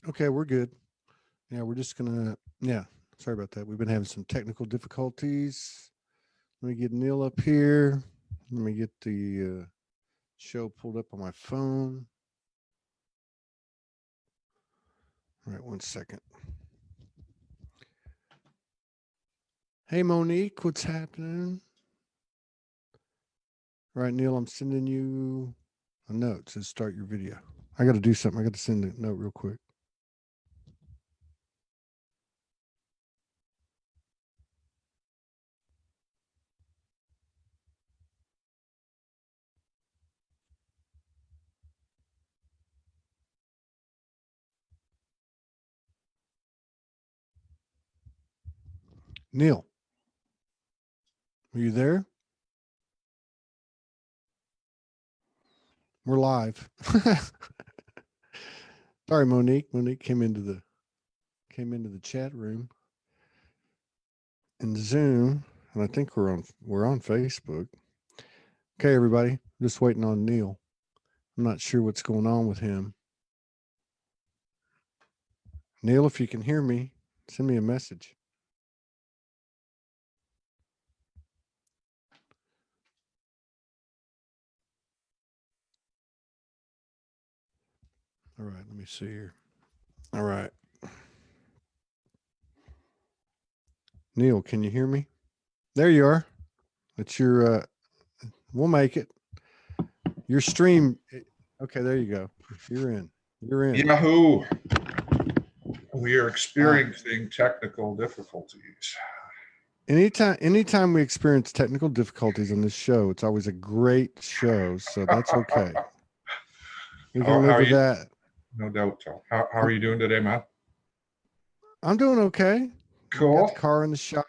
Okay, we're good. Yeah, we're just gonna. Yeah, sorry about that. We've been having some technical difficulties. Let me get Neil up here. Let me get the show pulled up on my phone. All right, 1 second. Hey, Monique, what's happening? All right, Neil, I'm sending you a note to start your video. I got to do something. I got to send a note real quick. Neil, are you there? We're live. Sorry, Monique. Monique came into the chat room in Zoom, and I think we're on Facebook. Okay, everybody, just waiting on Neil. I'm not sure what's going on with him. Neil, if you can hear me, send me a message. All right, let me see here. All right, Neil, can you hear me? There you are. It's your. We'll make it. Your stream. Okay, there you go. You're in. You're in. Yahoo! We are All right. experiencing technical difficulties. Anytime we experience technical difficulties on this show, it's always a great show. So that's okay. We how can live are with you? that. No doubt, Joe. How are I'm, you doing today, man? I'm doing okay. I got the Cool. car in the shop.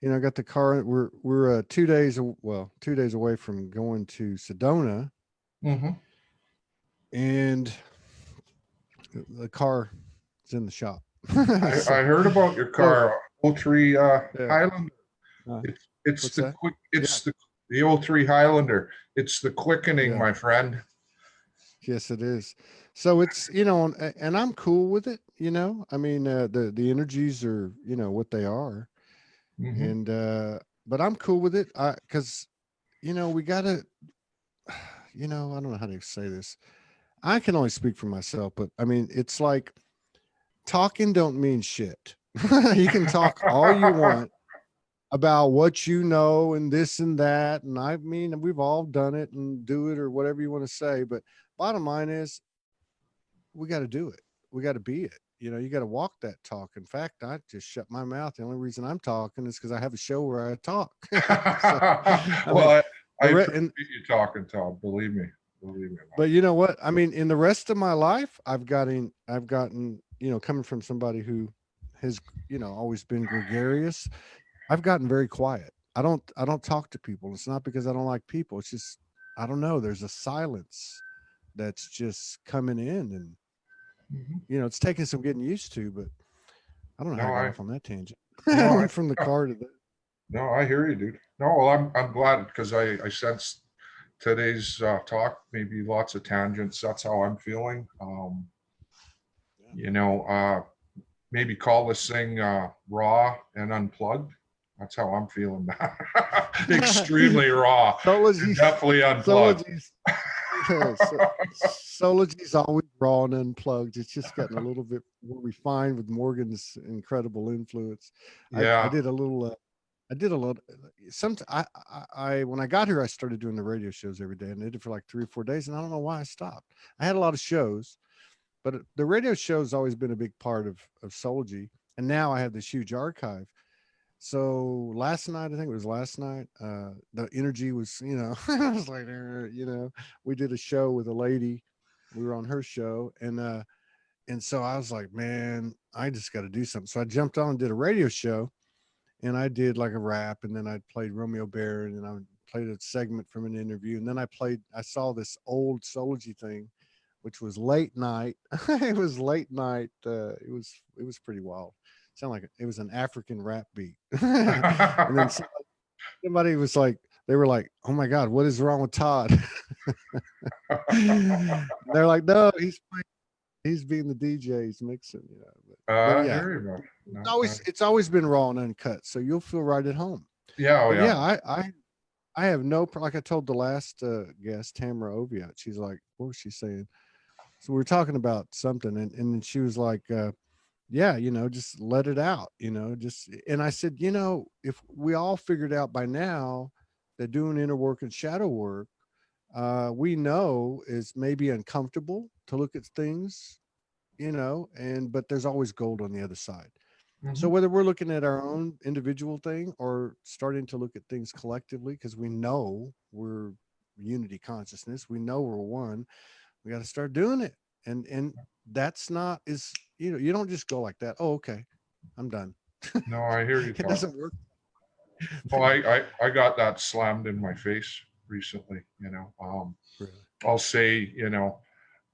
I got the car. We're 2 days. Well, 2 days away from going to Sedona, Mm-hmm. and the car is in the shop. I so, heard about your so car, O3 yeah. Highlander. Uh, It's what's the that? quick. Yeah. It's the O3 Highlander. It's the quickening, Yeah. my friend. Yes, it is. So it's and I'm cool with it. I mean, the energies are what they are, Mm-hmm. and but I'm cool with it. Because we gotta, I don't know how to say this. I can only speak for myself, but I mean, it's like talking don't mean shit. You can talk all you want about what you know and this and that, and I mean, we've all done it and do it or whatever you want to say. But bottom line is, we got to do it. We got to be it. You got to walk that talk. In fact, I just shut my mouth. The only reason I'm talking is because I have a show where I talk. So, I mean, Well, I the re- and appreciate you talking, Tom. Believe me. Believe me, man. but you know what? I mean, in the rest of my life, I've gotten, coming from somebody who has, always been gregarious. I've gotten very quiet. I don't talk to people. It's not because I don't like people. It's just I don't know. There's a silence that's just coming in, and Mhm. it's taking some getting used to. But I don't know No, how I got I off on that tangent. no, I I went from the car to the. no, I hear you, dude. No, well, I'm glad because I sense today's talk maybe lots of tangents. That's how I'm feeling. Yeah. You know, maybe call this thing raw and unplugged. That's how I'm feeling now. Extremely raw and Sology's, definitely unplugged. Sology's, yeah, Sology's always raw and unplugged. It's just gotten a little bit more refined with Morgan's incredible influence. I Yeah. did a little. I did a lot. Some when I got here, I started doing the radio shows every day, and I did it for like 3 or 4 days, and I don't know why I stopped. I had a lot of shows, but the radio show has always been a big part of Soulogy, and now I have this huge archive. So last night, I think it was last night, the energy was, I was like, we did a show with a lady. We were on her show, and so I was like, man, I just got to do something. So I jumped on and did a radio show, and I did like a rap, and then I played Romeo Barron, and I played a segment from an interview, and then I saw this old Soulogy thing, which was late night. It was late night. It was pretty wild. Sound like it was an African rap beat, and then somebody was like, they were like, "Oh my God, what is wrong with Todd?" And they're like, "No, he's playing." he's being the DJ, he's mixing, you know. But I yeah, hear you, man. No, it's always been raw and uncut, so you'll feel right at home. yeah, oh But yeah. yeah, I have no like I told the last guest, Tamara Oviat. She's like, what was she saying? So we were talking about something, and then she was like, yeah, you know, just let it out, you know, just. And I said, you know, if we all figured out by now that doing inner work and shadow work, we know is maybe uncomfortable to look at things, you know, and but there's always gold on the other side. So Hmm. whether we're looking at our own individual thing or starting to look at things collectively, because we know we're unity consciousness, we know we're one, we got to start doing it. And that's not is you know, you don't just go like that. Oh, okay, I'm done. No, I hear you It talk. doesn't work. No, I got that slammed in my face recently. Really. I'll say,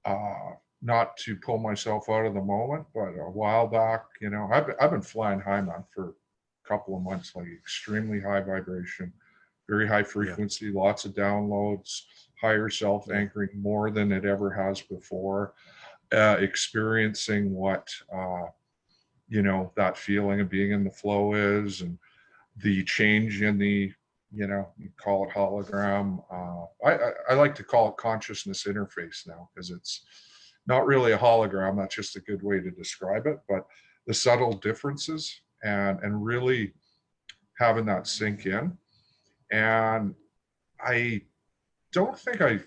uh, not to pull myself out of the moment, but a while back, I've been flying high, man, for a couple of months, like extremely high vibration, very high Yeah. frequency, lots of downloads, higher self Yeah. anchoring more than it ever has before, experiencing what, that feeling of being in the flow is, and the change in the, you call it hologram. I like to call it consciousness interface now, because it's not really a hologram. That's just a good way to describe it. But the subtle differences, and really having that sink in. And I don't think I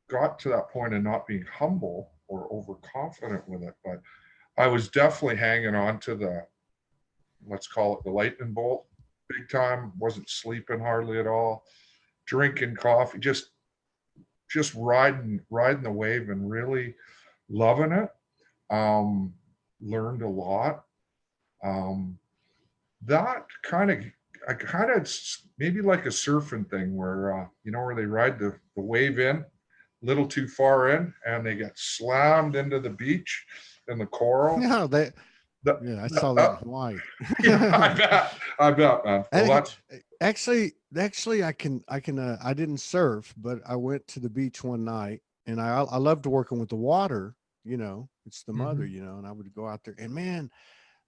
got to that point of not being humble or overconfident with it, but I was definitely hanging on to the, let's call it the lightning bolt, big time. Wasn't sleeping hardly at all, drinking coffee, just riding the wave and really loving it. um Learned a lot. um that kind of, I kind of, maybe like a surfing thing where, where they ride the wave in a little too far in, and they get slammed into the beach and the coral. No, they the, yeah, I the saw that in Hawaii. Yeah, I bet, man. Well, And that's actually, I didn't surf, but I went to the beach one night, and I loved working with the water. You know, it's the mother. mhm, You know, and I would go out there, and man,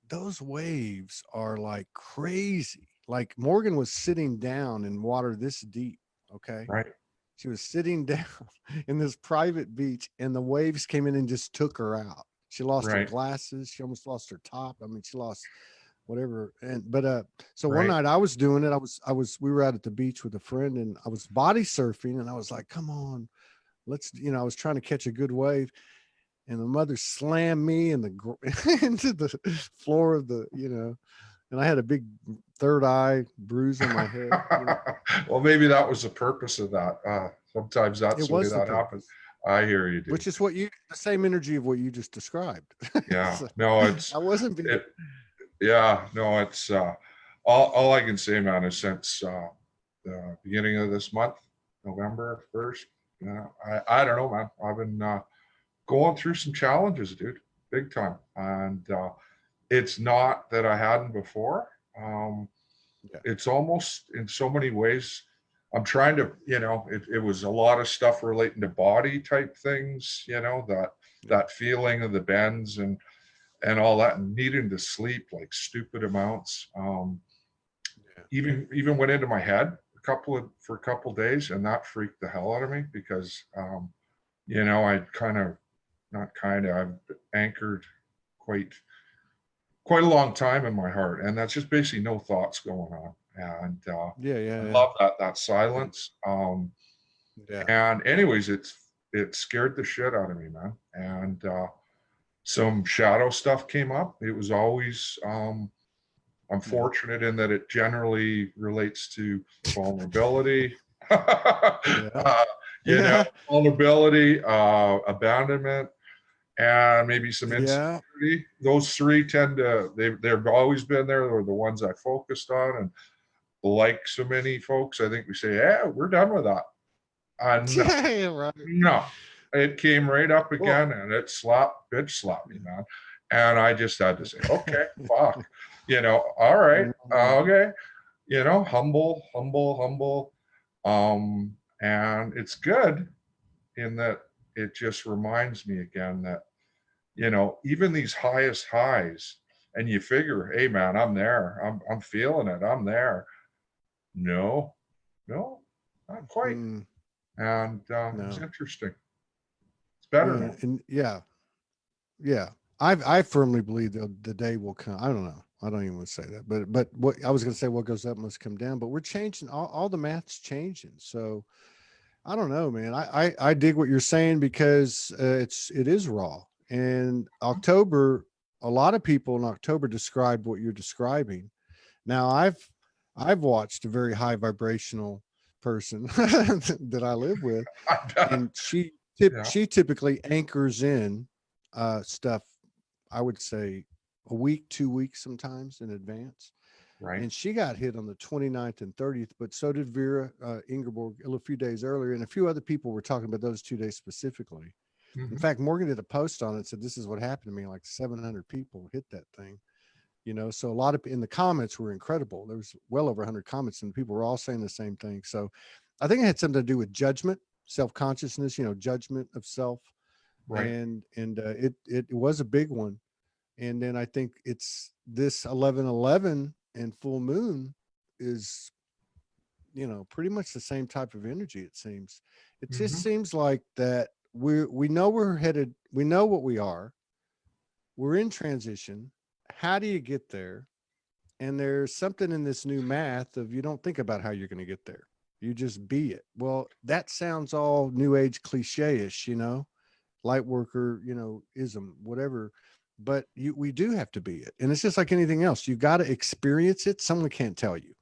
those waves are like crazy. Like Morgan was sitting down in water this deep. Okay, right, she was sitting down in this private beach, and the waves came in and just took her out. She lost her right, glasses. She almost lost her top. I mean, she lost whatever. And but so one right. night I was doing it. We were out at the beach with a friend, and I was body surfing, and I was like, come on, let's, you know, I was trying to catch a good wave, and the mother slammed me in the into the floor of the, you know, and I had a big third eye bruise on my head, you know. Well, maybe that was the purpose of that. Sometimes that's It the way was the that happens. purpose, I hear you, dude. which is what you the same energy of what you just described. Yeah. So, No, it's I wasn't being it. Yeah. No, it's all I can say, man, is since the beginning of this month, November 1st. I don't know, man. I've been going through some challenges, dude, big time, and it's not that I hadn't before. Um, yeah, it's almost in so many ways, I'm trying to, it was a lot of stuff relating to body type things, yeah, that feeling of the bends and all that, and needing to sleep like stupid amounts. yeah, Even went into my head for a couple of days, and that freaked the hell out of me, because I kind of, not kind of, I've anchored quite quite a long time in my heart, and that's just basically no thoughts going on. And yeah, I yeah, love that silence. yeah, And anyways, it scared the shit out of me, man. And some shadow stuff came up. It was always, I'm yeah, fortunate in that it generally relates to vulnerability. yeah, You know, yeah, vulnerability, abandonment, and maybe some yeah. insecurity. Those three tend to, they've always been there. They're the ones I focused on. And like so many folks, I think we say, yeah, we're done with that. No, Yeah, right. no. It came right up Well, again, and bitch slapped me, man. And I just had to say, okay, fuck. All right, Mhm. okay. Humble, humble, humble. And it's good in that it just reminds me again that even these highest highs, and you figure, hey man, I'm there. I'm feeling it. I'm there. No, no, not quite. Mm, And it's no. interesting. It's better Yeah, now. and yeah. I firmly believe the day will come. I don't know. I don't even want to say that, but what I was going to say, what goes up must come down. But we're changing. All the math's changing. So I don't know, man. I dig what you're saying because it is raw. And October, a lot of people in October describe what you're describing. Now I've watched a very high vibrational person that I live with, I bet. and Yeah. she typically anchors in stuff, I would say a week, 2 weeks sometimes in advance. Right. And she got hit on the 29th and 30th, but so did Vera Ingeborg a few days earlier. And a few other people were talking about those 2 days specifically. In Hmm. fact, Morgan did a post on it and said, this is what happened to me. Like 700 people hit that thing, so a lot of in the comments were incredible. There was well over 100 comments and people were all saying the same thing. So I think it had something to do with judgment, self-consciousness, judgment of self. Right. And it was a big one. And then I think it's this 11/11 and full moon is, pretty much the same type of energy. It seems. It just Hmm. seems like that we know we're headed. We know what we are. We're in transition. How do you get there? And there's something in this new math of you don't think about how you're going to get there. You just be it. Well, that sounds all new age cliche-ish, light worker, ism, whatever. But we do have to be it. And it's just like anything else. You've got to experience it. Someone can't tell you.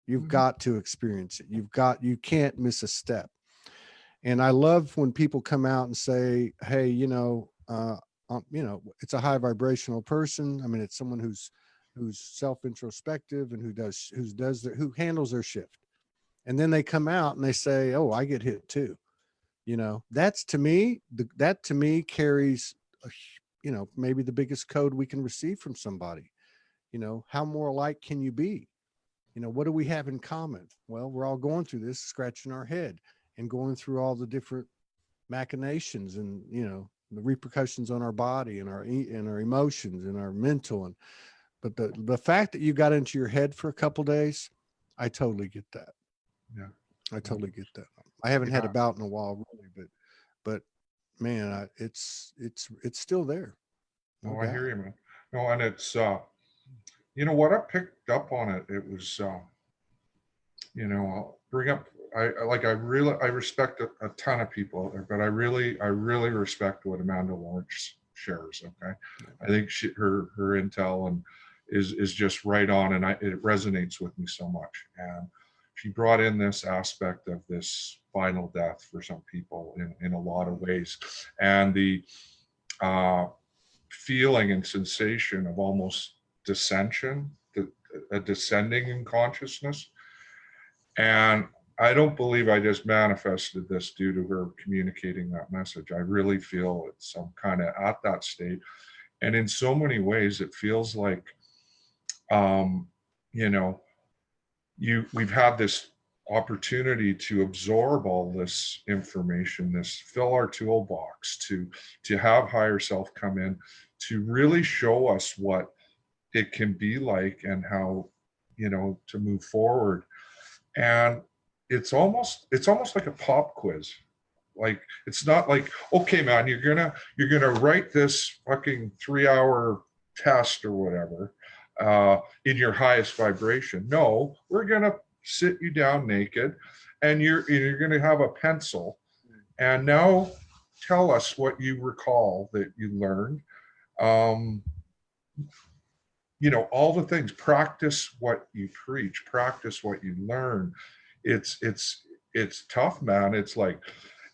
You've Hmm. got to experience it. You can't miss a step. And I love when people come out and say, hey, it's a high vibrational person. I mean, it's someone who's self introspective and who handles their shift. And then they come out and they say, oh, I get hit too. That's to me, that to me carries, maybe the biggest code we can receive from somebody. How more alike can you be? What do we have in common? Well, we're all going through this, scratching our head and going through all the different machinations and, the repercussions on our body and our emotions and our mental. But the fact that you got into your head for a couple days, I totally get that. Yeah. I Yeah. totally get that. I haven't had a Yeah. bout in a while, really, but man, it's still there, no No, I hear doubt. you, man. No, and it's what I picked up on it. It was I'll bring up. I respect a ton of people out there, but I really respect what Amanda Lawrence shares. Okay, I think her intel and is just right on, and it resonates with me so much. And she brought in this aspect of this final death for some people in a lot of ways, and the uh, feeling and sensation of almost dissension, a descending in consciousness. And I don't believe I just manifested this due to her communicating that message. I really feel it's some kind of at that state. And in so many ways, it feels like, um, you know, we've had this opportunity to absorb all this information, this fill our toolbox, to have higher self come in, to really show us what it can be like and how, to move forward. And it's almost like a pop quiz. Like, it's not like, okay man, you're gonna write this fucking 3 hour test or whatever in your highest vibration. No, we're gonna sit you down naked, and you're gonna have a pencil, and now tell us what you recall that you learned. um, all the things. Practice what you preach, practice what you learn. It's tough, man. It's like,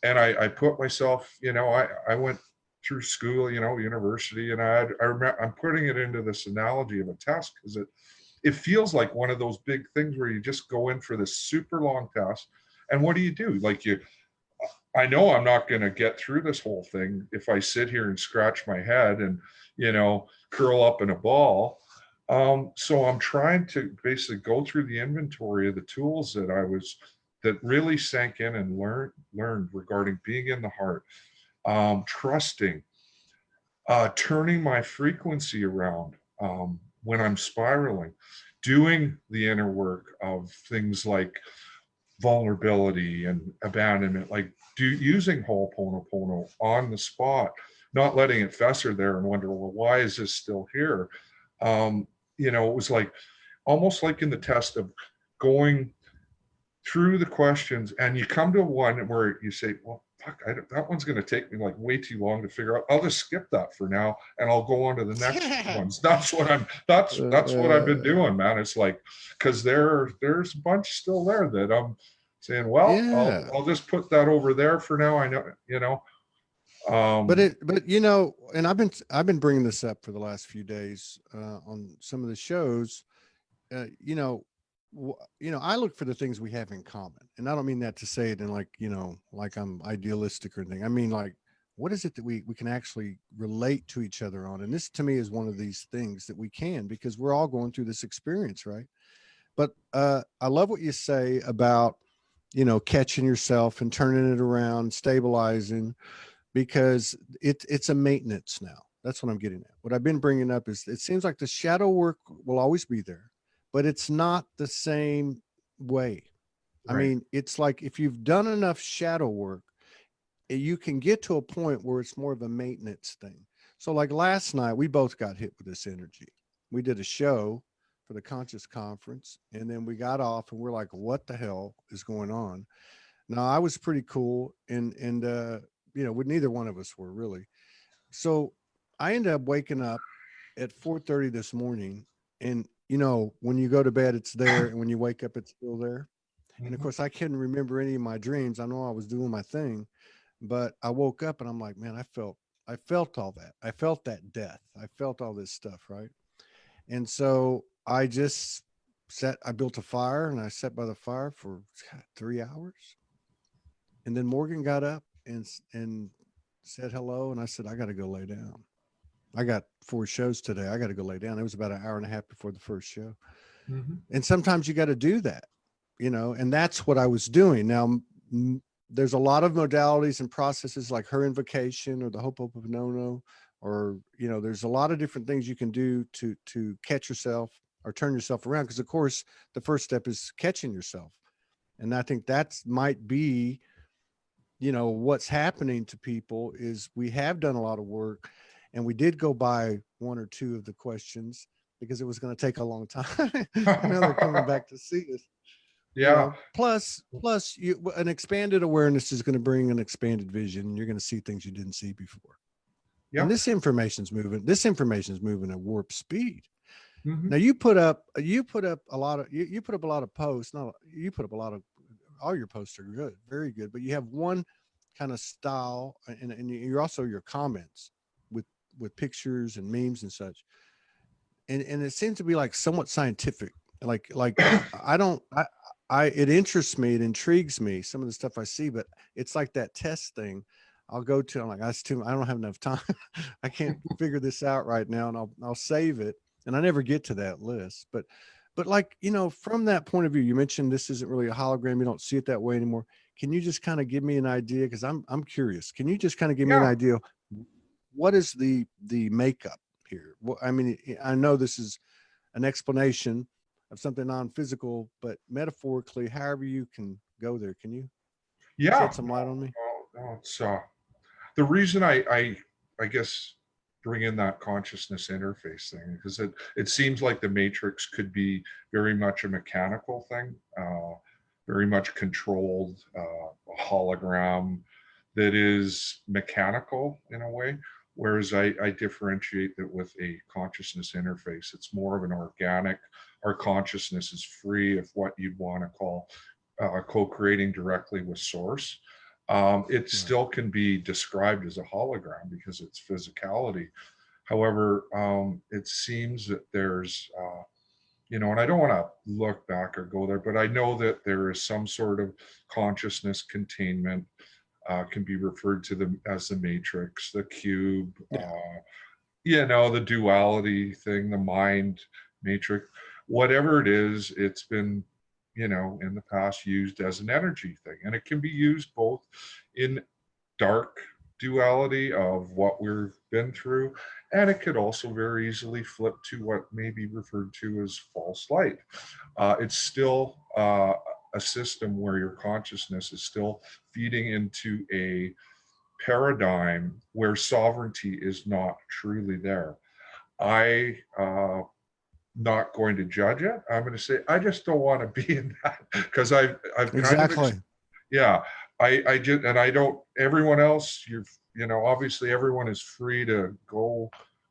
and I put myself, I went through school, university, and I remember, I'm putting it into this analogy of a test, because it feels like one of those big things where you just go in for this super long test, and what do? Like, I know I'm not going to get through this whole thing if I sit here and scratch my head and, curl up in a ball. So I'm trying to basically go through the inventory of the tools that really sank in and learned regarding being in the heart, trusting, turning my frequency around when I'm spiraling, doing the inner work of things like vulnerability and abandonment, like using Ho'oponopono on the spot, not letting it fester there and wonder, well, why is this still here? You know, it was like almost like in the test of going through the questions, and you come to one where you say, well, fuck, that one's going to take me like way too long to figure out. I'll just skip that for now, and I'll go on to the next ones. That's what that's what I've been doing, man. It's like, because there's a bunch still there that I'm saying, well, yeah. I'll just put that over there for now. I know, you know. But you know, and I've been bringing this up for the last few days on some of the shows. You know, I look for the things we have in common, and I don't mean that to say it in like, like I'm idealistic or anything. I mean, like, what is it that we can actually relate to each other on? And this to me is one of these things that we can, because we're all going through this experience, right? But I love what you say about, catching yourself and turning it around, stabilizing, because it's a maintenance now. That's what I'm getting at. What I've been bringing up is, it seems like the shadow work will always be there, but it's not the same way. I Right. mean, it's like if you've done enough shadow work, you can get to a point where it's more of a maintenance thing. So like last night, we both got hit with this energy. We did a show for the Conscious Conference, and then we got off and we're like, what the hell is going on? Now, I was pretty cool, and with neither one of us were really. So I ended up waking up at 4:30 this morning, and when you go to bed, it's there, and when you wake up, it's still there. And of Mhm. course, I couldn't remember any of my dreams. I know I was doing my thing, but I woke up and I'm like, man, I felt all that. I felt that death. I felt all this stuff, right? And so I just I built a fire and I sat by the fire for 3 hours. And then Morgan got up and said hello. And I said, I got to go lay down. I got 4 shows today. I got to go lay down. It was about an hour and a half before the first show. Mhm. And sometimes you got to do that, and that's what I was doing. Now, there's a lot of modalities and processes like her invocation or the Ho'oponopono, or, there's a lot of different things you can do to catch yourself or turn yourself around. Because of course, the first step is catching yourself. And I think that might be, what's happening to people is we have done a lot of work, and we did go by 1 or 2 of the questions because it was going to take a long time. And now they're coming back to see us. Yeah. Plus an expanded awareness is going to bring an expanded vision, and you're going to see things you didn't see before. And Yep. this information is moving at warp speed. Mhm. Now you put up a lot of you put up a lot of posts. No, you put up a lot of, all your posts are good, very good, but you have one kind of style, and you're also your comments with pictures and memes and such. And it seems to be like somewhat scientific. Like I don't I it interests me, it intrigues me, some of the stuff I see, but it's like that test thing. I'll go to, I'm like, that's too, I don't have enough time. I can't figure this out right now, and I'll save it, and I never get to that list. But like, from that point of view, you mentioned this isn't really a hologram, you don't see it that way anymore. Can you just kind of give me an idea, because I'm curious. Can you just kind of give me an Yeah. idea, what is the makeup here? Well, I mean, I know this is an explanation of something non-physical, but metaphorically, however you can go there, can you Yeah. shed some light on me? No, it's the reason I guess bring in that consciousness interface thing, because it seems like the matrix could be very much a mechanical thing, very much controlled, a hologram that is mechanical in a way. Whereas I differentiate that with a consciousness interface. It's more of an organic. Our consciousness is free of what you'd want to call co-creating directly with source. It Right. still can be described as a hologram because it's physicality. However, it seems that there's, and I don't want to look back or go there, but I know that there is some sort of consciousness containment, can be referred to them as the matrix, the cube, Yeah. the duality thing, the mind matrix, whatever it is. It's been, in the past used as an energy thing, and it can be used both in dark duality of what we've been through. And it could also very easily flip to what may be referred to as false light. It's still a system where your consciousness is still feeding into a paradigm where sovereignty is not truly there. I not going to judge it. I'm going to say I just don't want to be in that, because I've kind of Exactly. yeah, I just, and I don't, everyone else, you know, obviously everyone is free to go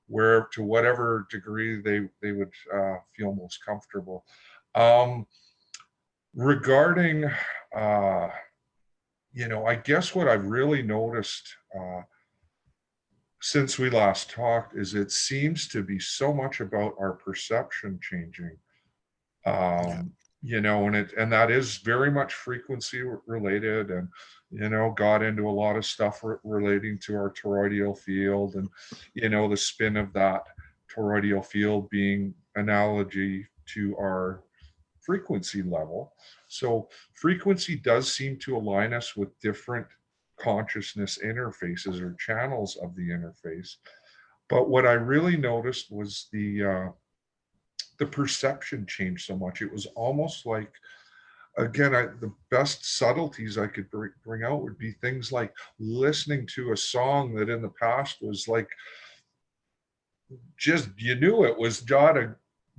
where, to whatever degree they would feel most comfortable. Um, Regarding, uh, you know, I guess what I've really noticed since we last talked is it seems to be so much about our perception changing. Yeah. You know, and that is very much frequency related, and you know, got into a lot of stuff relating to our toroidal field, and you know, the spin of that toroidal field being analogy to our frequency level. So frequency does seem to align us with different consciousness interfaces or channels of the interface. But what I really noticed was the perception changed so much. It was almost like, again, the best subtleties I could bring out would be things like listening to a song that in the past was like, just, you knew it was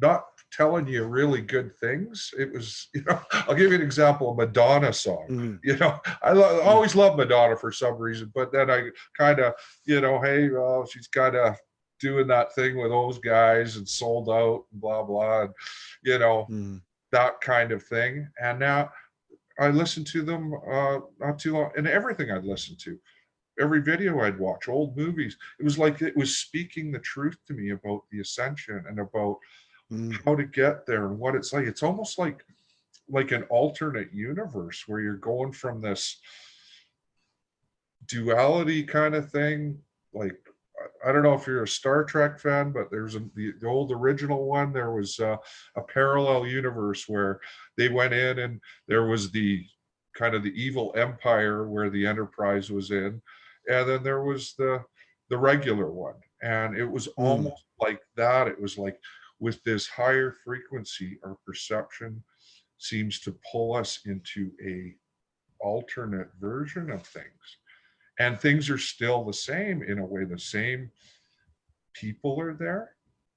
not telling you really good things. It was, you know, I'll give you an example, a Madonna song. Mhm. You know, Mm. always love Madonna for some reason, but then I kind of, you know, hey, well, she's kind of doing that thing with those guys and sold out and blah blah, and you know, Mhm. that kind of thing. And now I listen to them not too long, and everything I'd listen to, every video I'd watch, old movies, it was like it was speaking the truth to me about the ascension and about Mhm. how to get there and what it's like. It's almost like an alternate universe where you're going from this duality kind of thing. Like, I don't know if you're a Star Trek fan, but there's the old original one. There was a parallel universe where they went in and there was the kind of the evil empire where the Enterprise was in, and then there was the regular one, and it was Mhm. almost like that. It was like with this higher frequency, our perception seems to pull us into a alternate version of things, and things are still the same in a way. The same people are there,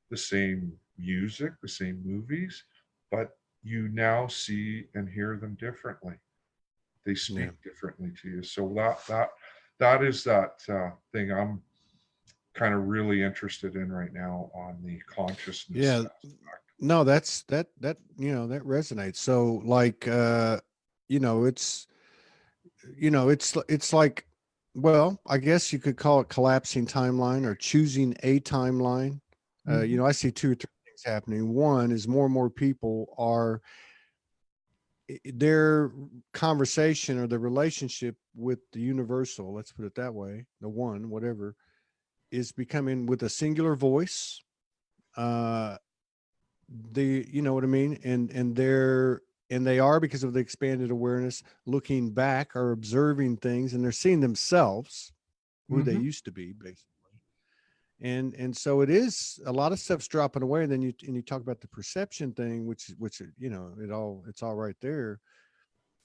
the same music, the same movies, but you now see and hear them differently. They Yeah. speak differently to you. So that is that thing I'm kind of really interested in right now on the consciousness Yeah. aspect. No, that that resonates. So like you know, it's like, well, I guess you could call it collapsing timeline or choosing a timeline. Mhm. I see two or three things happening. One is more and more people are their conversation or the relationship with the universal, let's put it that way, the one, whatever, is becoming with a singular voice. Uh you know what I mean? And they are, because of the expanded awareness, looking back or observing things, and they're seeing themselves who they Mhm. used to be, basically. And so it is, a lot of stuff's dropping away. And then you talk about the perception thing, which it's all right there.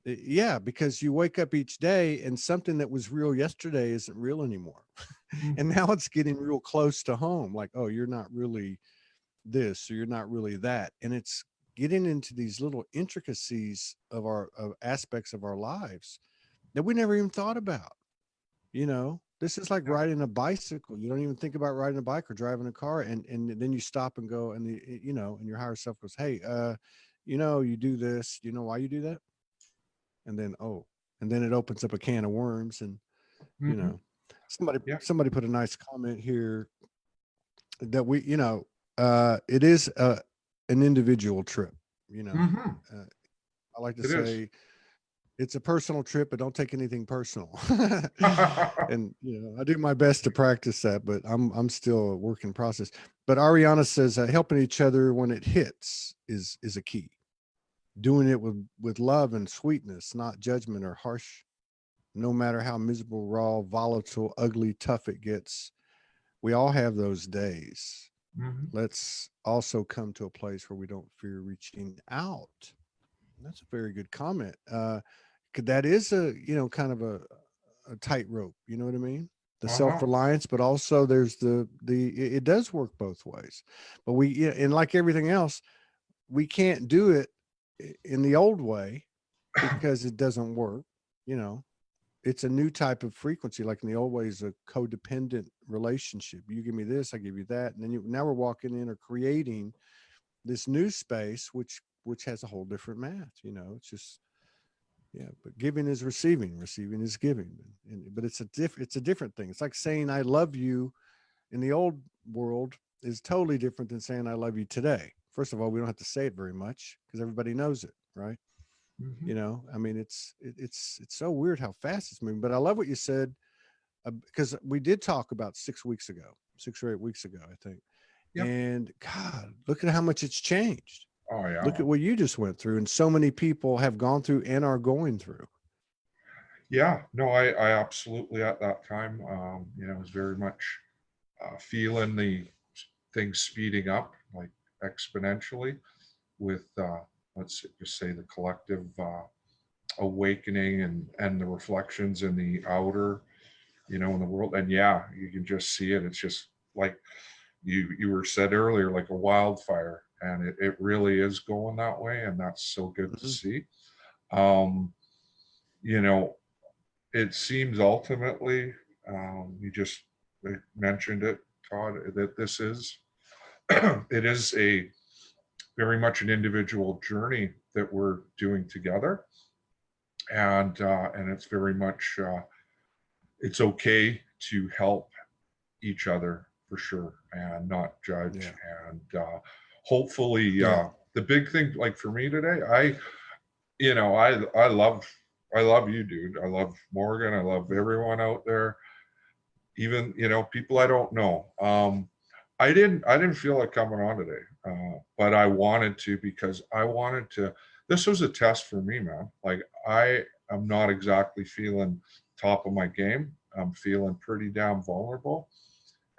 Yeah, because you wake up each day and something that was real yesterday isn't real anymore. And Mhm. now it's getting real close to home, like, oh, you're not really this, or you're not really that. And it's getting into these little intricacies of aspects of our lives that we never even thought about. This is like Yeah. riding a bicycle. You don't even think about riding a bike or driving a car, and then you stop and go, and and your higher self goes, hey, you do this, you know why you do that? And then, oh, and then it opens up a can of worms. And you Mhm. know somebody Yeah. somebody put a nice comment here that it is an individual trip. you know Mhm. uh, I like to It is. say it's a personal trip, but don't take anything personal. And I do my best to practice that, but I'm still a work in process. But Ariana says helping each other when it hits is a key. Doing it with love and sweetness, not judgment or harshness. no matter how miserable, raw, volatile, ugly, tough it gets, we all have those days. Mhm. Let's also come to a place where we don't fear reaching out. That's a very good comment. That is a, kind of a tightrope. You know what I mean? The Uh-huh. self-reliance, but also there's it does work both ways. But and like everything else, we can't do it in the old way because it doesn't work. You know, it's a new type of frequency. Like in the old way, is a codependent relationship. You give me this, I give you that, and then now we're walking in or creating this new space, which has a whole different math. It's just, yeah. But giving is receiving, receiving is giving, but it's a different thing. It's like saying I love you in the old world is totally different than saying I love you today. First of all, we don't have to say it very much because everybody knows it, right? Mhm. I mean, it's so weird how fast it's moving. But I love what you said, because we did talk about 6 weeks ago, 6 or 8 weeks ago, I think. Yep. And God, look at how much it's changed. Oh Look yeah. at what you just went through, and so many people have gone through and are going through. Yeah. No, I absolutely at that time, was very much feeling the things speeding up like exponentially with, let's just say, the collective awakening and the reflections in the outer, in the world. And yeah, you can just see it. It's just like you were said earlier, like a wildfire, and it really is going that way, and that's so good to Mhm. see. Um, you know, it seems ultimately, you just mentioned it, Todd, that this is it is a very much an individual journey that we're doing together, and it's very much it's okay to help each other for sure and not judge. Yeah. And hopefully, Yeah. the big thing, like for me today, I love you, dude. I love Morgan. I love everyone out there, even people I don't know. I didn't feel like coming on today, but I wanted to because I wanted to. This was a test for me, man. Like I am not exactly feeling top of my game. I'm feeling pretty damn vulnerable,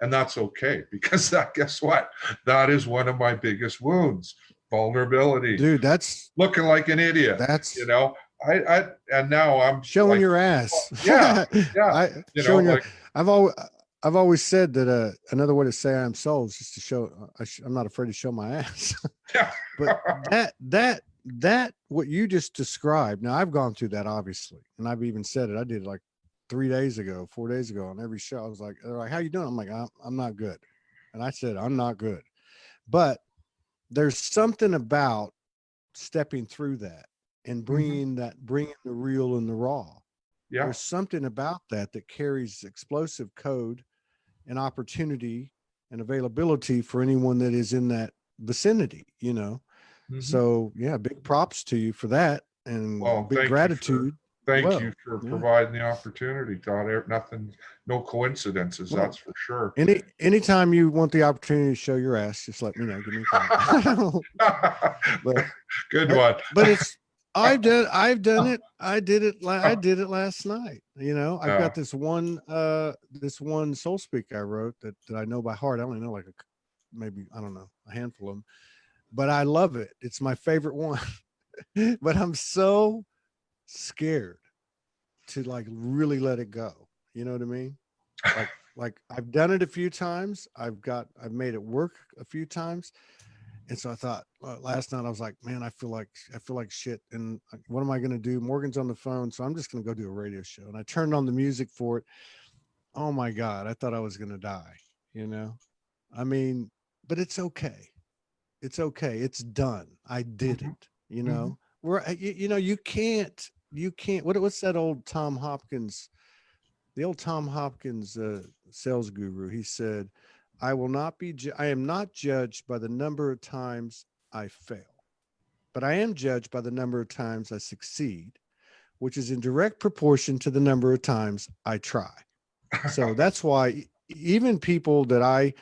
and that's okay because guess what? That is one of my biggest wounds: vulnerability, Dude, that's looking like an idiot. You that's know, and now I'm showing like, your ass. yeah, yeah, I showing your. like, I've always I've always said that another way to say I'm soul is just to show. I'm not afraid to show my ass. yeah. But that what you just described. Now I've gone through that obviously, and I've even said it. I did it like 3 days ago, 4 days ago on every show. I was like, they're like, how you doing? I'm like, I'm not good, and I said I'm not good. But there's something about stepping through that and Mhm. bringing the real and the raw. Yeah. There's something about that carries explosive code and opportunity and availability for anyone that is in that vicinity. Mhm. So yeah, big props to you for that, and Well, big gratitude as thank you well. for Yeah. providing the opportunity, Todd. Nothing, no coincidences, Well, that's for sure. anytime you want the opportunity to show your ass, just let me know. Give me a call. but Good but one. but it's I've done it. I did it last night. I've Yeah. got this one soul speak I wrote that I know by heart. I only know like maybe, I don't know, a handful of them, but I love it. It's my favorite one. But I'm so scared to like really let it go. You know what I mean? Like like I've done it a few times. I've made it work a few times. And so I thought, last night I was like, man, I feel like shit. And what am I going to do? Morgan's on the phone, so I'm just going to go do a radio show. And I turned on the music for it. Oh my God, I thought I was going to die. You know, I mean, but it's okay. It's okay. It's done. I did Mhm. it. You Mhm. know, you can't. What's that old Tom Hopkins? The old Tom Hopkins sales guru. He said, I am not judged by the number of times I fail, but I am judged by the number of times I succeed, which is in direct proportion to the number of times I try. So that's why even people that I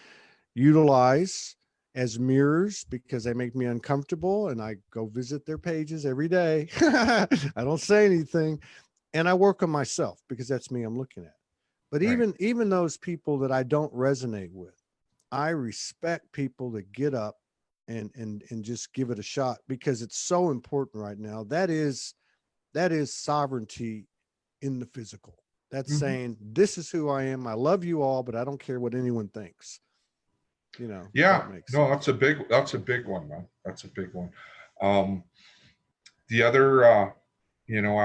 utilize as mirrors, because they make me uncomfortable, and I go visit their pages every day. I don't say anything. and I work on myself because that's me I'm looking at. But Right. even those people that I don't resonate with, I respect people that get up and just give it a shot because it's so important right now. That is sovereignty in the physical. That's Mhm. saying this is who I am. I love you all, but I don't care what anyone thinks. If that Yeah, makes no, sense. that's a big one, man. That's a big one. Um, the other,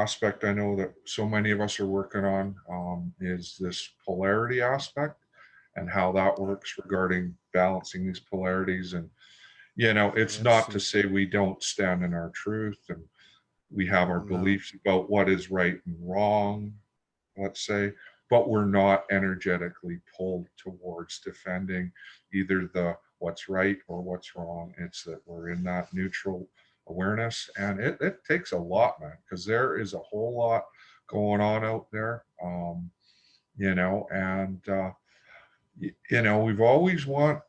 aspect I know that so many of us are working on is this polarity aspect and how that works regarding balancing these polarities. And, Oh, it's that's not to huge. say we don't stand in our truth and we have our Oh no. beliefs about what is right and wrong, let's say, but we're not energetically pulled towards defending either the what's right or what's wrong. It's that we're in that neutral awareness. And it takes a lot, man, because there is a whole lot going on out there. And we've always want,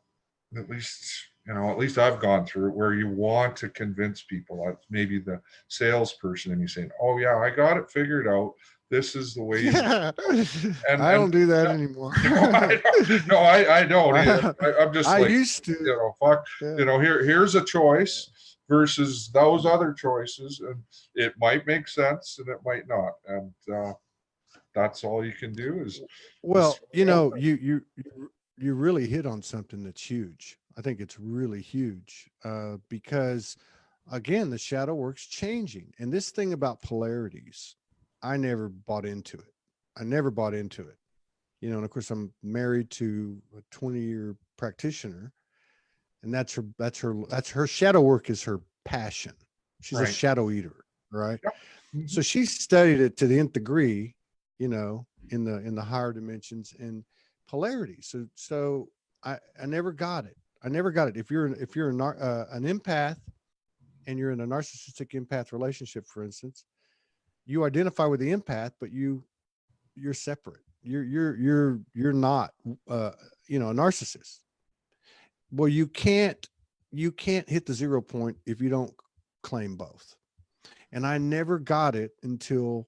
at least I've gone through it, where you want to convince people, maybe the salesperson, and you saying, oh yeah, I got it figured out, this is the way you do Yeah. it. and I and don't do that no, anymore. no, I don't, no, I don't either. I, I'm just I like, used to. fuck, Yeah. here's a choice versus those other choices, and it might make sense and it might not, and that's all you can do is Well, throw it out there. you really hit on something that's huge. I think it's really huge because, again, the shadow work's changing, and this thing about polarities, I never bought into it. I never bought into it. And of course, I'm married to a 20-year practitioner, and that's her shadow work is her passion. She's a Right. shadow eater, right? Yep. So Mhm. she studied it to the nth degree, in the higher dimensions and polarity. So I never got it. I never got it. If you're an empath and you're in a narcissistic empath relationship, for instance, you identify with the empath, but you're separate. You're not a narcissist. Well, you can't hit the 0 point if you don't claim both. And I never got it until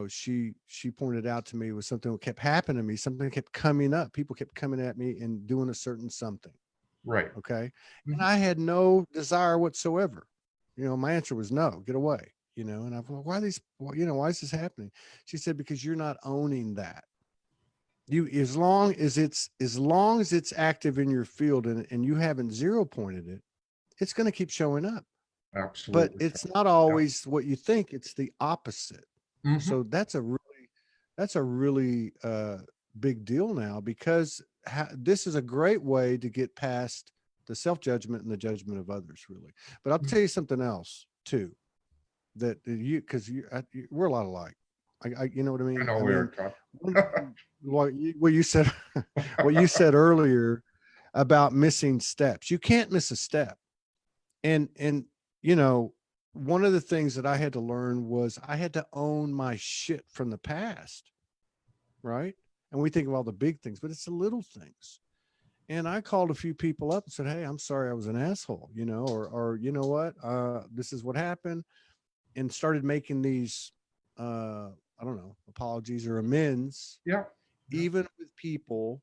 she pointed out to me was something that kept happening to me. Something kept coming up. People kept coming at me and doing a certain something. Right. Okay. And Mhm. I had no desire whatsoever. My answer was no, get away. And I thought, why is this happening? She said, because you're not owning that. As long as it's active in your field and you haven't 0 pointed it, it's going to keep showing up. But Absolutely. it's not Yeah. always what you think. It's the opposite. Hmm. So that's a really big deal now because this is a great way to get past the self-judgment and the judgment of others, really. But I'll tell you something else too, that because we're a lot alike. You know what I I mean? know I we are, mean, Todd. one, what you said, what you said earlier about missing steps. You can't miss a step. And you know, one of the things that I had to learn was I had to own my shit from the past, right? And we think of all the big things, but it's the little things. And I called a few people up and said, "Hey, I'm sorry I was an asshole," or you know what, this is what happened, and started making these, I don't know, apologies or amends, Yeah. Yeah. even with people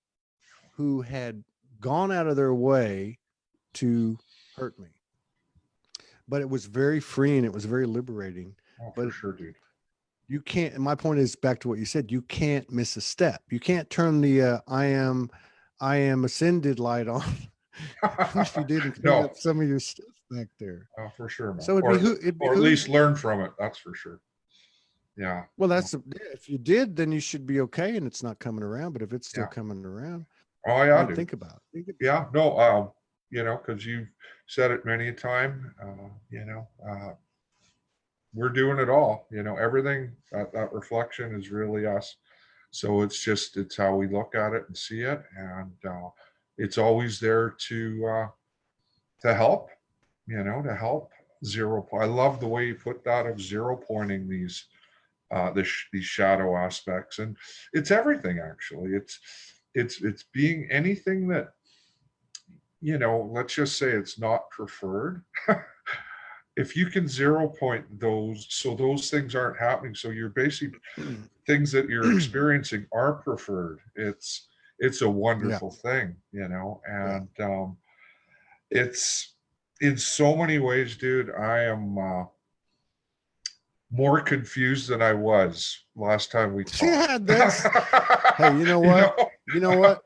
who had gone out of their way to hurt me. But it was very freeing. It was very liberating. Oh, for But sure, dude. you can't. And my point is back to what you said. You can't miss a step. You can't turn the I am ascended light on. If you didn't clean No, up some of your stuff back there. for sure, man. So Or it or at behooves. least learn from it. That's for sure. Yeah. Well, No, if you did, then you should be okay, and it's not coming around. But if it's still yeah. coming around, Oh I yeah, mean, dude. think about it. Think about Yeah. No. Because you've said it many a time. We're doing it all. Everything that reflection is really us. So it's how we look at it and see it, and it's always there to help. To help zero. I love the way you put that of 0 pointing these shadow aspects, and it's everything actually. It's being anything that let's just say it's not preferred. if you can 0 point those, so those things aren't happening, so you're basically, things that you're experiencing are preferred. It's a Yeah. wonderful thing, Yeah. and it's, in so many ways, dude, I am more confused than I was last time we talked. Yeah, that's hey, you know you what? know? You know what?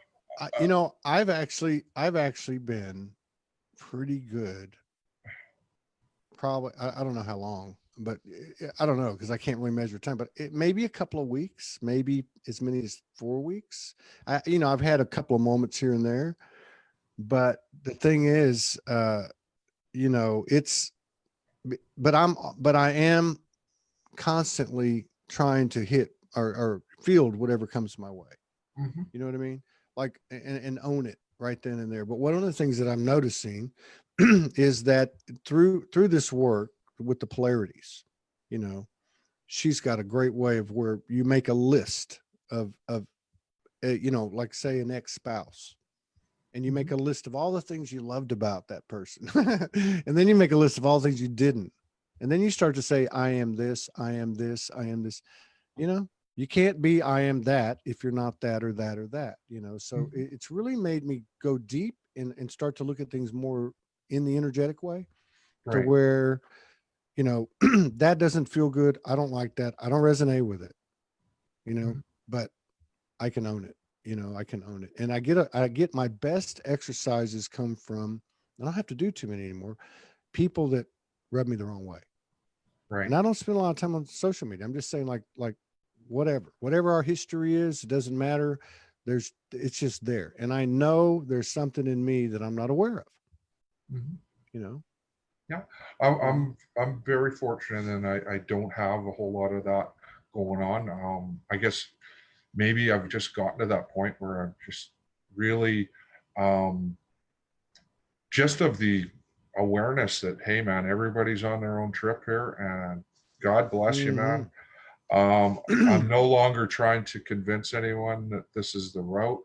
I've actually been pretty good. Probably, I don't know how long, but I don't know because I can't really measure time. But it maybe a couple of weeks, maybe as many as 4 weeks. I've had a couple of moments here and there, but the thing is, it's, but I am constantly trying to hit or field whatever comes my way. Mhm. You know what I mean? Like, and own it right then and there. But one of the things that I'm noticing is that through this work with the polarities, you know, she's got a great way of where you make a list of like say an ex-spouse, and you make Mhm. a list of all the things you loved about that person. And then you make a list of all the things you didn't. And then you start to say, I am this, I am this, I am this. You know, you can't be I am that if you're not that or that or that, So Mhm. it's really made me go deep and start to look at things more in the energetic way, to Right. where, that doesn't feel good. I don't like that. I don't resonate with it, Mhm. but I can own it. I can own it. And I get my best exercises come from, I don't have to do too many anymore, people that rub me the wrong way. Right. And I don't spend a lot of time on social media. I'm just saying like whatever our history is, it doesn't matter. It's just there. And I know there's something in me that I'm not aware of, Mhm. you know? Yeah, I'm You know? I'm I'm very fortunate, and I don't have a whole lot of that going on. I guess maybe I've just gotten to that point where I'm just really, um, just of the awareness that, hey man, everybody's on their own trip here, and God bless you, man. Mm-hmm. I'm no longer trying to convince anyone that this is the route,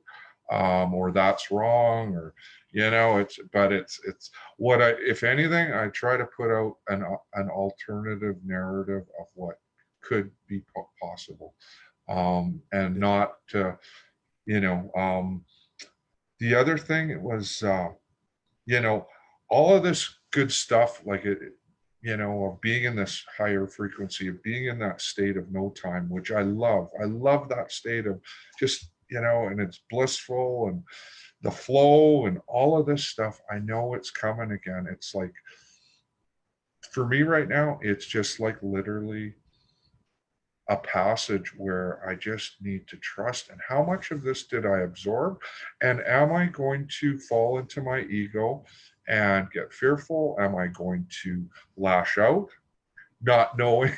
or that's wrong, or it's what I, if anything, I try to put out an alternative narrative of what could be possible, and Yeah. not to, you know, the other thing was, you know, all of this good stuff, like of being in this higher frequency, of being in that state of no time, which I love. I love that state of just, and it's blissful, and the flow and all of this stuff. I know it's coming again. It's like, for me right now, it's just like literally a passage where I just need to trust. And how much of this did I absorb? And am I going to fall into my ego and get fearful? Am I going to lash out? Not knowing,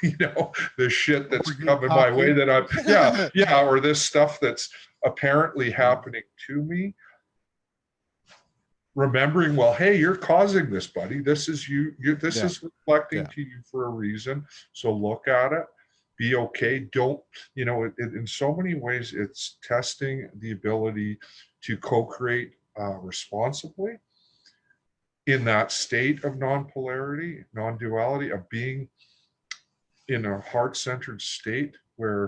the shit Or that's get coming my way cocky. that I'm, yeah, or this stuff that's apparently Yeah. happening to me. Remembering, well, hey, you're causing this, buddy. This is this Yeah. is reflecting Yeah. to you for a reason. So look at it, be okay. Don't, in so many ways, it's testing the ability to co-create responsibly in that state of non-polarity, non-duality, of being in a heart-centered state Yeah.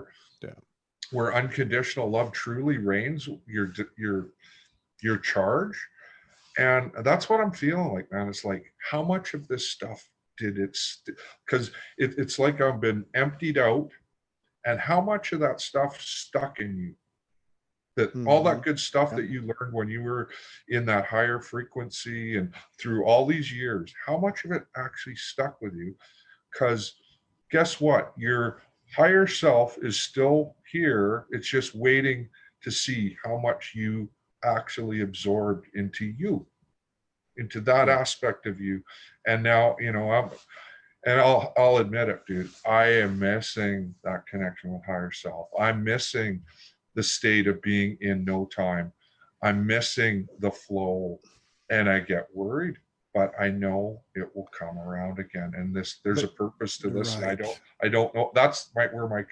where unconditional love truly reigns your charge. And that's what I'm feeling like, man. It's like, how much of this stuff did it, because it's like I've been emptied out, and how much of that stuff stuck in you, that all Mm-hmm. that good stuff Yeah. that you learned when you were in that higher frequency and through all these years, how much of it actually stuck with you? Because guess what? Your higher self is still here. It's just waiting to see how much you actually absorbed into that Yeah. aspect of you. And now, I'll admit it, dude. I am missing that connection with higher self. I'm missing the state of being in no time. I'm missing the flow, and I get worried, but I know it will come around again. And there's a But purpose to you're this, and right. I don't know. That's where my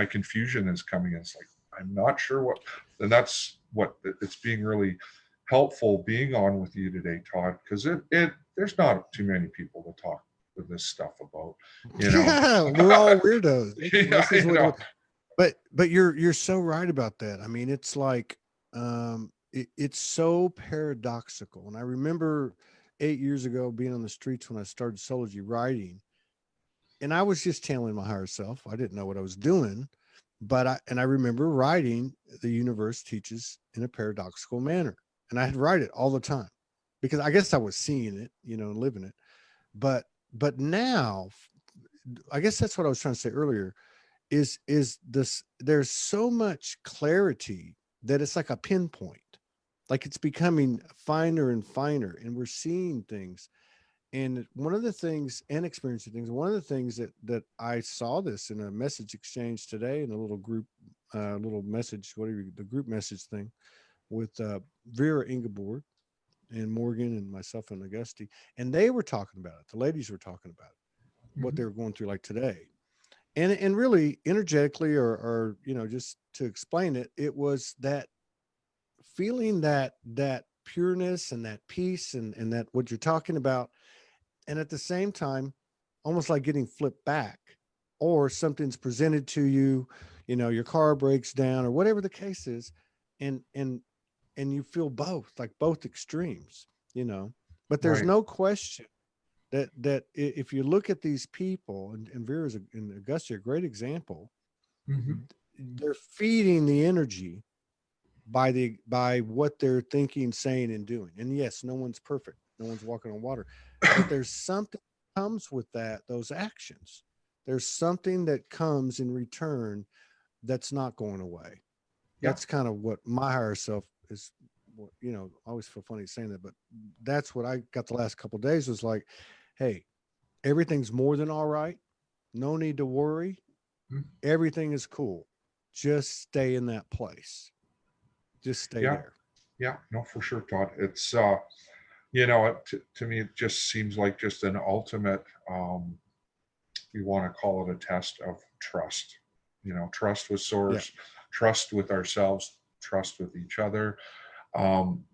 confusion is coming in. It's like, I'm not sure what, and that's what it's being really helpful being on with you today, Todd, because it there's not too many people to talk with this stuff about, you know. Yeah, we're all weirdos. Yeah, This is you what, know. but you're so right about that. I mean, it's like it's so paradoxical. And I remember 8 years ago being on the streets when I started Soulogy writing, and I was just channeling my higher self. I didn't know what I was doing, but I remember writing, the universe teaches in a paradoxical manner, and I had write it all the time because I guess I was seeing it, and living it. But but now, I guess that's what I was trying to say earlier. Is this? There's so much clarity that it's like a pinpoint, like it's becoming finer and finer, and we're seeing things. And one of the things, and experiencing things, one of the things that I saw this in a message exchange today in a little group, little message, whatever, the group message thing with Vera Ingeborg and Morgan and myself and Augusti, and they were talking about it. The ladies were talking about it, what they Mhm. were going through, like today, and really energetically, or just to explain it, it was that feeling, that pureness and that peace, and that what you're talking about, and at the same time almost like getting flipped back, or something's presented to you, your car breaks down or whatever the case is, and you feel both, like both extremes, but there's Right. no question that if you look at these people, and Vera's and Augusta a great example, Hmm. they're feeding the energy by what they're thinking, saying, and doing. And yes, no one's perfect, no one's walking on water, but there's something that comes with those actions. There's something that comes in return that's not going away. Yeah. That's kind of what my higher self is. I always feel funny saying that, but that's what I got the last couple of days, was like, hey, everything's more than all right. No need to worry. Mhm. Everything is cool. Just stay in that place. Just stay Yeah. there. Yeah. No, for sure, Todd. It's to me, it just seems like just an ultimate, you want to call it a test of trust. Trust with Yeah. source, trust with ourselves, trust with each other, um,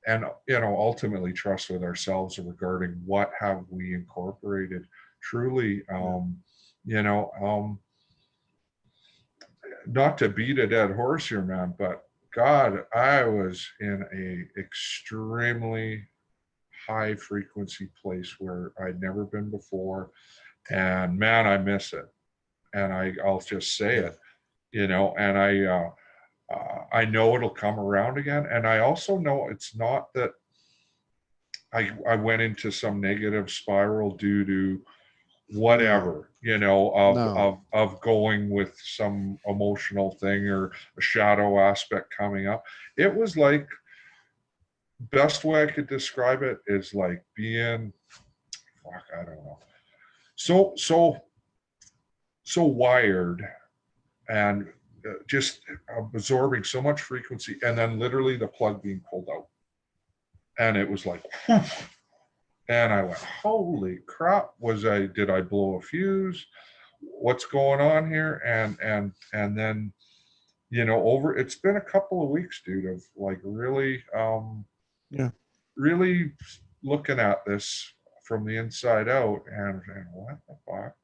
and ultimately trust with ourselves regarding what have we incorporated truly. Yeah. You know, not to beat a dead horse here, man, but God, I was in a extremely high frequency place where I'd never been before, and man, I miss it. And I'll just say Yeah. it, and I know it'll come around again. And I also know it's not that I went into some negative spiral due to No. whatever, of No. of going with some emotional thing or a shadow aspect coming up. It was like, best way I could describe it is like being, fuck, I don't know, so wired, and just absorbing so much frequency, and then literally the plug being pulled out, and it was like, and I went, holy crap, did I blow a fuse? What's going on here? And then, it's been a couple of weeks, dude, of like really, Yeah. really looking at this from the inside out, and what the fuck?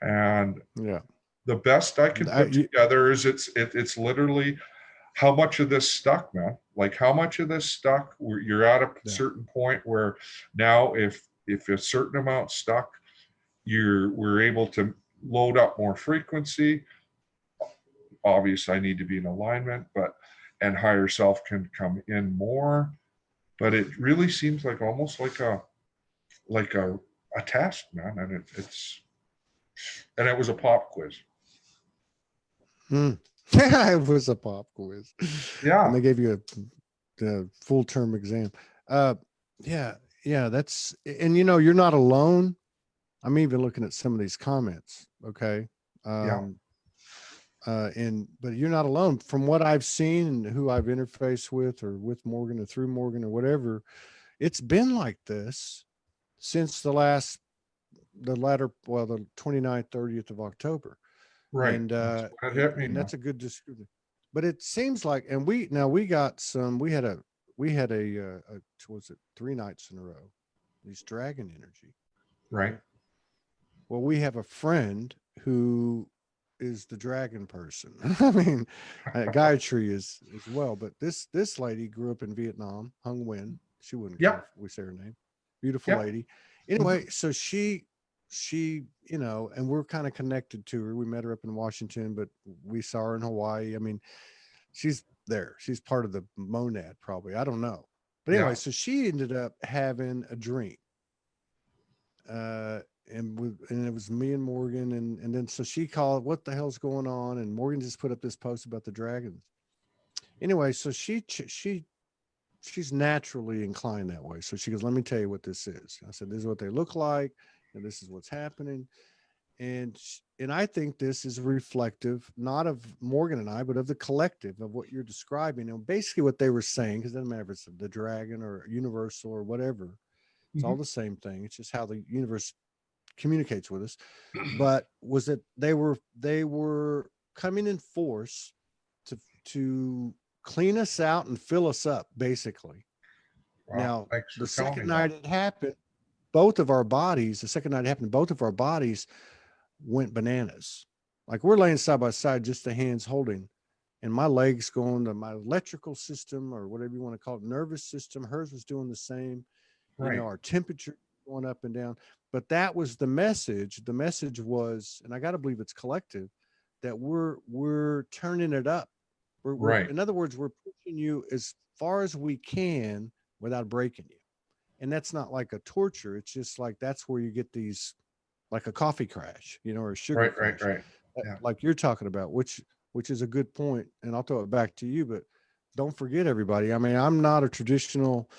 And Yeah. the best I can I, put you, together is it's literally how much of this stuck, man. Like how much of this stuck, where you're at a yeah. certain point where now if a certain amount stuck, we're able to load up more frequency. Obviously, I need to be in alignment, but and higher self can come in more. But it really seems like almost like a test, man. And it was a pop quiz. Mm. Yeah, it was a pop quiz, and Yeah, they gave you a full term exam. Uh, yeah, yeah. And you're not alone. I'm even looking at some of these comments. Okay. yeah, Um, but you're not alone. From what I've seen and who I've interfaced with, or with Morgan or through Morgan or whatever, it's been like this since the latter, well, the 29th, 30th of October. right. And That's what hit me, man. that's a good description. But it seems like, and we got some, we had a was it 3 nights in a row, these dragon energy, Right. right? Well, we have a friend who is the dragon person. I mean, Gayatri is as well, but this lady grew up in Vietnam, Hung Nguyen. She wouldn't care Yep. if we say her name. Beautiful Yep. lady. Mhm. Anyway, so she, you know, and we're kind of connected to her. We met her up in Washington, but we saw her in Hawaii. I mean, she's there. She's part of the monad, probably. I don't know. But anyway, Yeah. so she ended up having a dream. Uh, and it was me and Morgan, and then so she called, what the hell's going on? And Morgan just put up this post about the dragons. Anyway, so she's naturally inclined that way. So she goes, let me tell you what this is. I said, this is what they look like, and this is what's happening. And I think this is reflective not of Morgan and I, but of the collective of what you're describing. And basically what they were saying, because it doesn't matter if it's the dragon or universal or whatever, it's all Mhm. the same thing. It's just how the universe communicates with us. But was that they were coming in force to to clean us out and fill us up, basically. Wow. Now, Thanks the for telling second me that. night it happened, both of our bodies, the second night it happened, both of our bodies went bananas. Like we're laying side by side, just the hands holding, and my legs going to my electrical system or whatever you want to call it, nervous system. Hers was doing the same. You know, Right. our temperature going up and down. But that was the message. The message was, and I got to believe it's collective, that we're turning it up. We're Right. in other words, we're pushing you as far as we can without breaking you. And that's not like a torture. It's just like that's where you get these, like a coffee crash, you know, or a sugar Right. Right. crash, Right. Yeah. like you're talking about, which is a good point. And I'll throw it back to you, but don't forget, everybody. I mean, I'm not a traditional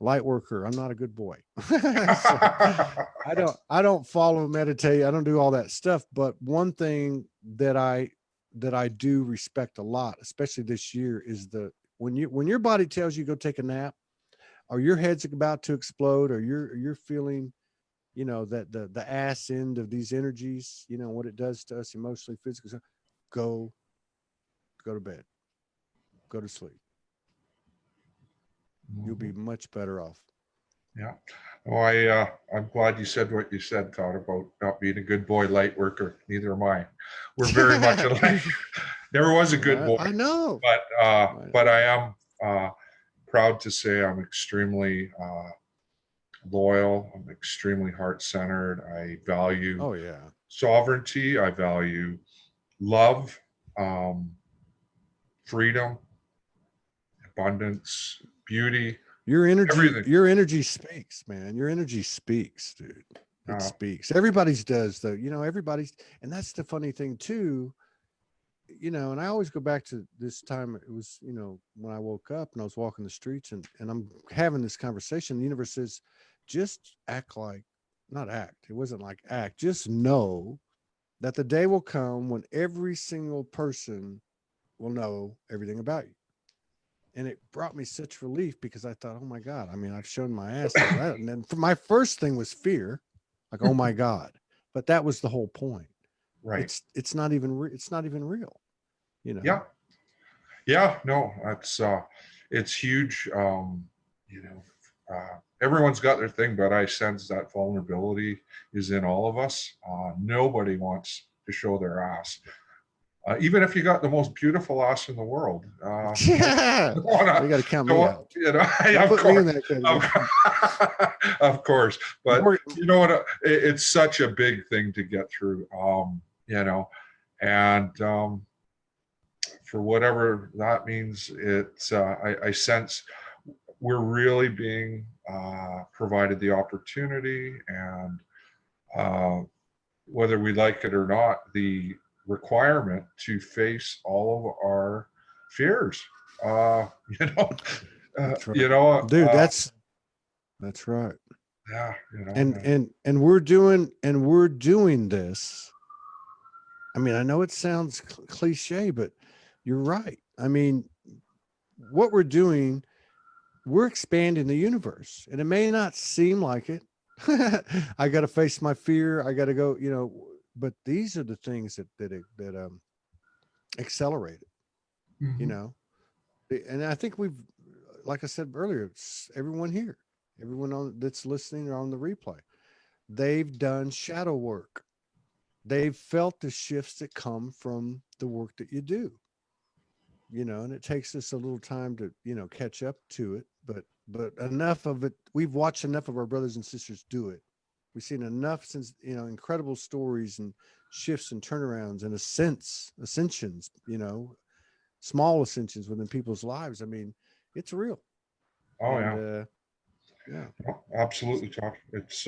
light worker. I'm not a good boy. So I don't follow, meditate. I don't do all that stuff. But one thing that I do respect a lot, especially this year, is the when your body tells you go take a nap, or your head's about to explode, or you're feeling, you know, that the ass end of these energies, you know, what it does to us emotionally, physically. So go go to bed, go to sleep. You'll Mhm. be much better off. Yeah. Well, I'm glad you said what you said, Todd, about not being a good boy light worker. Neither am I. We're very much alike. Never was a good boy, I know. but I am proud to say I'm extremely loyal. I'm extremely heart centered. I value Oh yeah. sovereignty. I value love, um, freedom, abundance, beauty, Your energy, everything. your energy speaks, man. Your energy speaks, dude. It Uh, speaks. Everybody's does though. You know, everybody's, and that's the funny thing too. You know, and I always go back to this time. It was, you know, when I woke up and I was walking the streets, and I'm having this conversation. The universe says, just act like, not act. It wasn't like act. Just know that the day will come when every single person will know everything about you. And it brought me such relief because I thought, oh my God, I mean, I've shown my ass there, right? And then for my first thing was fear, like, oh my God. But that was the whole point. right. It's not even it's not even real, you know. Yeah. Yeah, no, it's huge. Everyone's got their thing, but I sense that vulnerability is in all of us. Nobody wants to show their ass, even if you got the most beautiful ass in the world. I Yeah. don't Well, you wanna, got to count me don't, out. you know, Don't of put me in course, that of, category. of course. But More, you know what? It's such a big thing to get through. You know, and for whatever that means, I sense we're really being provided the opportunity, and uh, whether we like it or not, the requirement to face all of our fears. Uh, you know, that's right. you know, Dude, that's right. yeah, you know, And we're doing this. I mean, I know it sounds cliche, but you're right. I mean, what we're doing, we're expanding the universe, and it may not seem like it. I got to face my fear. I got to go, you know, but these are the things that accelerate it, you mhm, know. And I think we've, like I said earlier, it's everyone here, everyone on that's listening or on the replay. they've done shadow work. They've felt the shifts that come from the work that you do, and it takes us a little time to, catch up to it. But enough of it, we've watched enough of our brothers and sisters do it. We've seen enough since, incredible stories and shifts and turnarounds and ascensions, small ascensions within people's lives. I mean, it's real. Oh And yeah. yeah. Oh, absolutely, Chuck. It's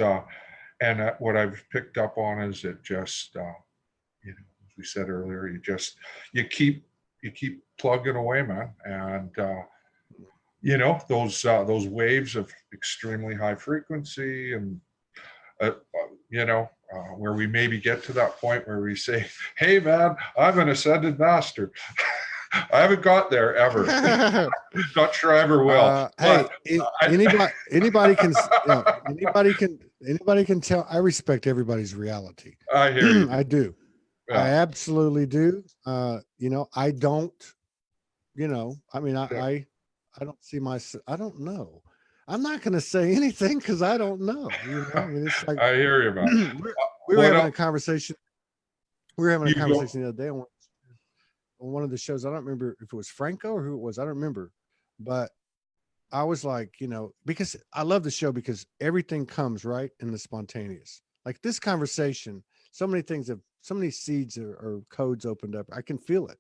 and what I've picked up on is it just as we said earlier, you keep you keep plugging away, man, and those waves of extremely high frequency and where we maybe get to that point where we say, "Hey, man, I'm an ascended master." I haven't got there ever. Not sure I ever will. Hey, But I, anybody can, anybody can tell. I respect everybody's reality. I hear you. I do. I Yeah. absolutely do. I don't, I mean, Yeah. I don't see I don't know. I'm not going to say anything because I don't know, I mean, it's like, I hear you, man. we were What having a else? conversation. We were having a You go. conversation the other day on one of the shows. I don't remember if it was Franco or who it was. I don't remember, but I was like, because I love the show because everything comes right in the spontaneous. Like this conversation, so many seeds or codes opened up. I can feel it.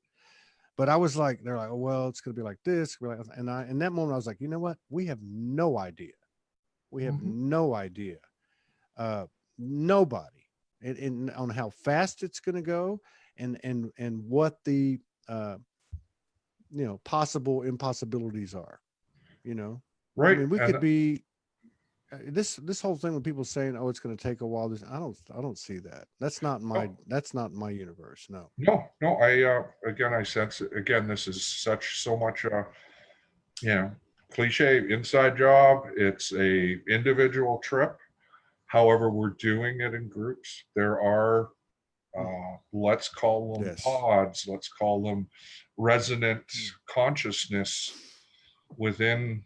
But I was like, they're like, oh, well, it's going to be like this. In that moment, I was like, you know what? We have no idea. We have Mhm. no idea. Uh, Nobody, on how fast it's going to go, and what the uh, possible impossibilities are. You know, I Right. mean, we And could be this whole thing with people saying, "Oh, it's going to take a while." I don't see that. no, That's not my universe. No. no. I again, I sense it. Again, this is so much you know, cliche inside job. It's a individual trip. However, we're doing it in groups. There are let's call them Yes. pods. Let's call them resonant consciousness within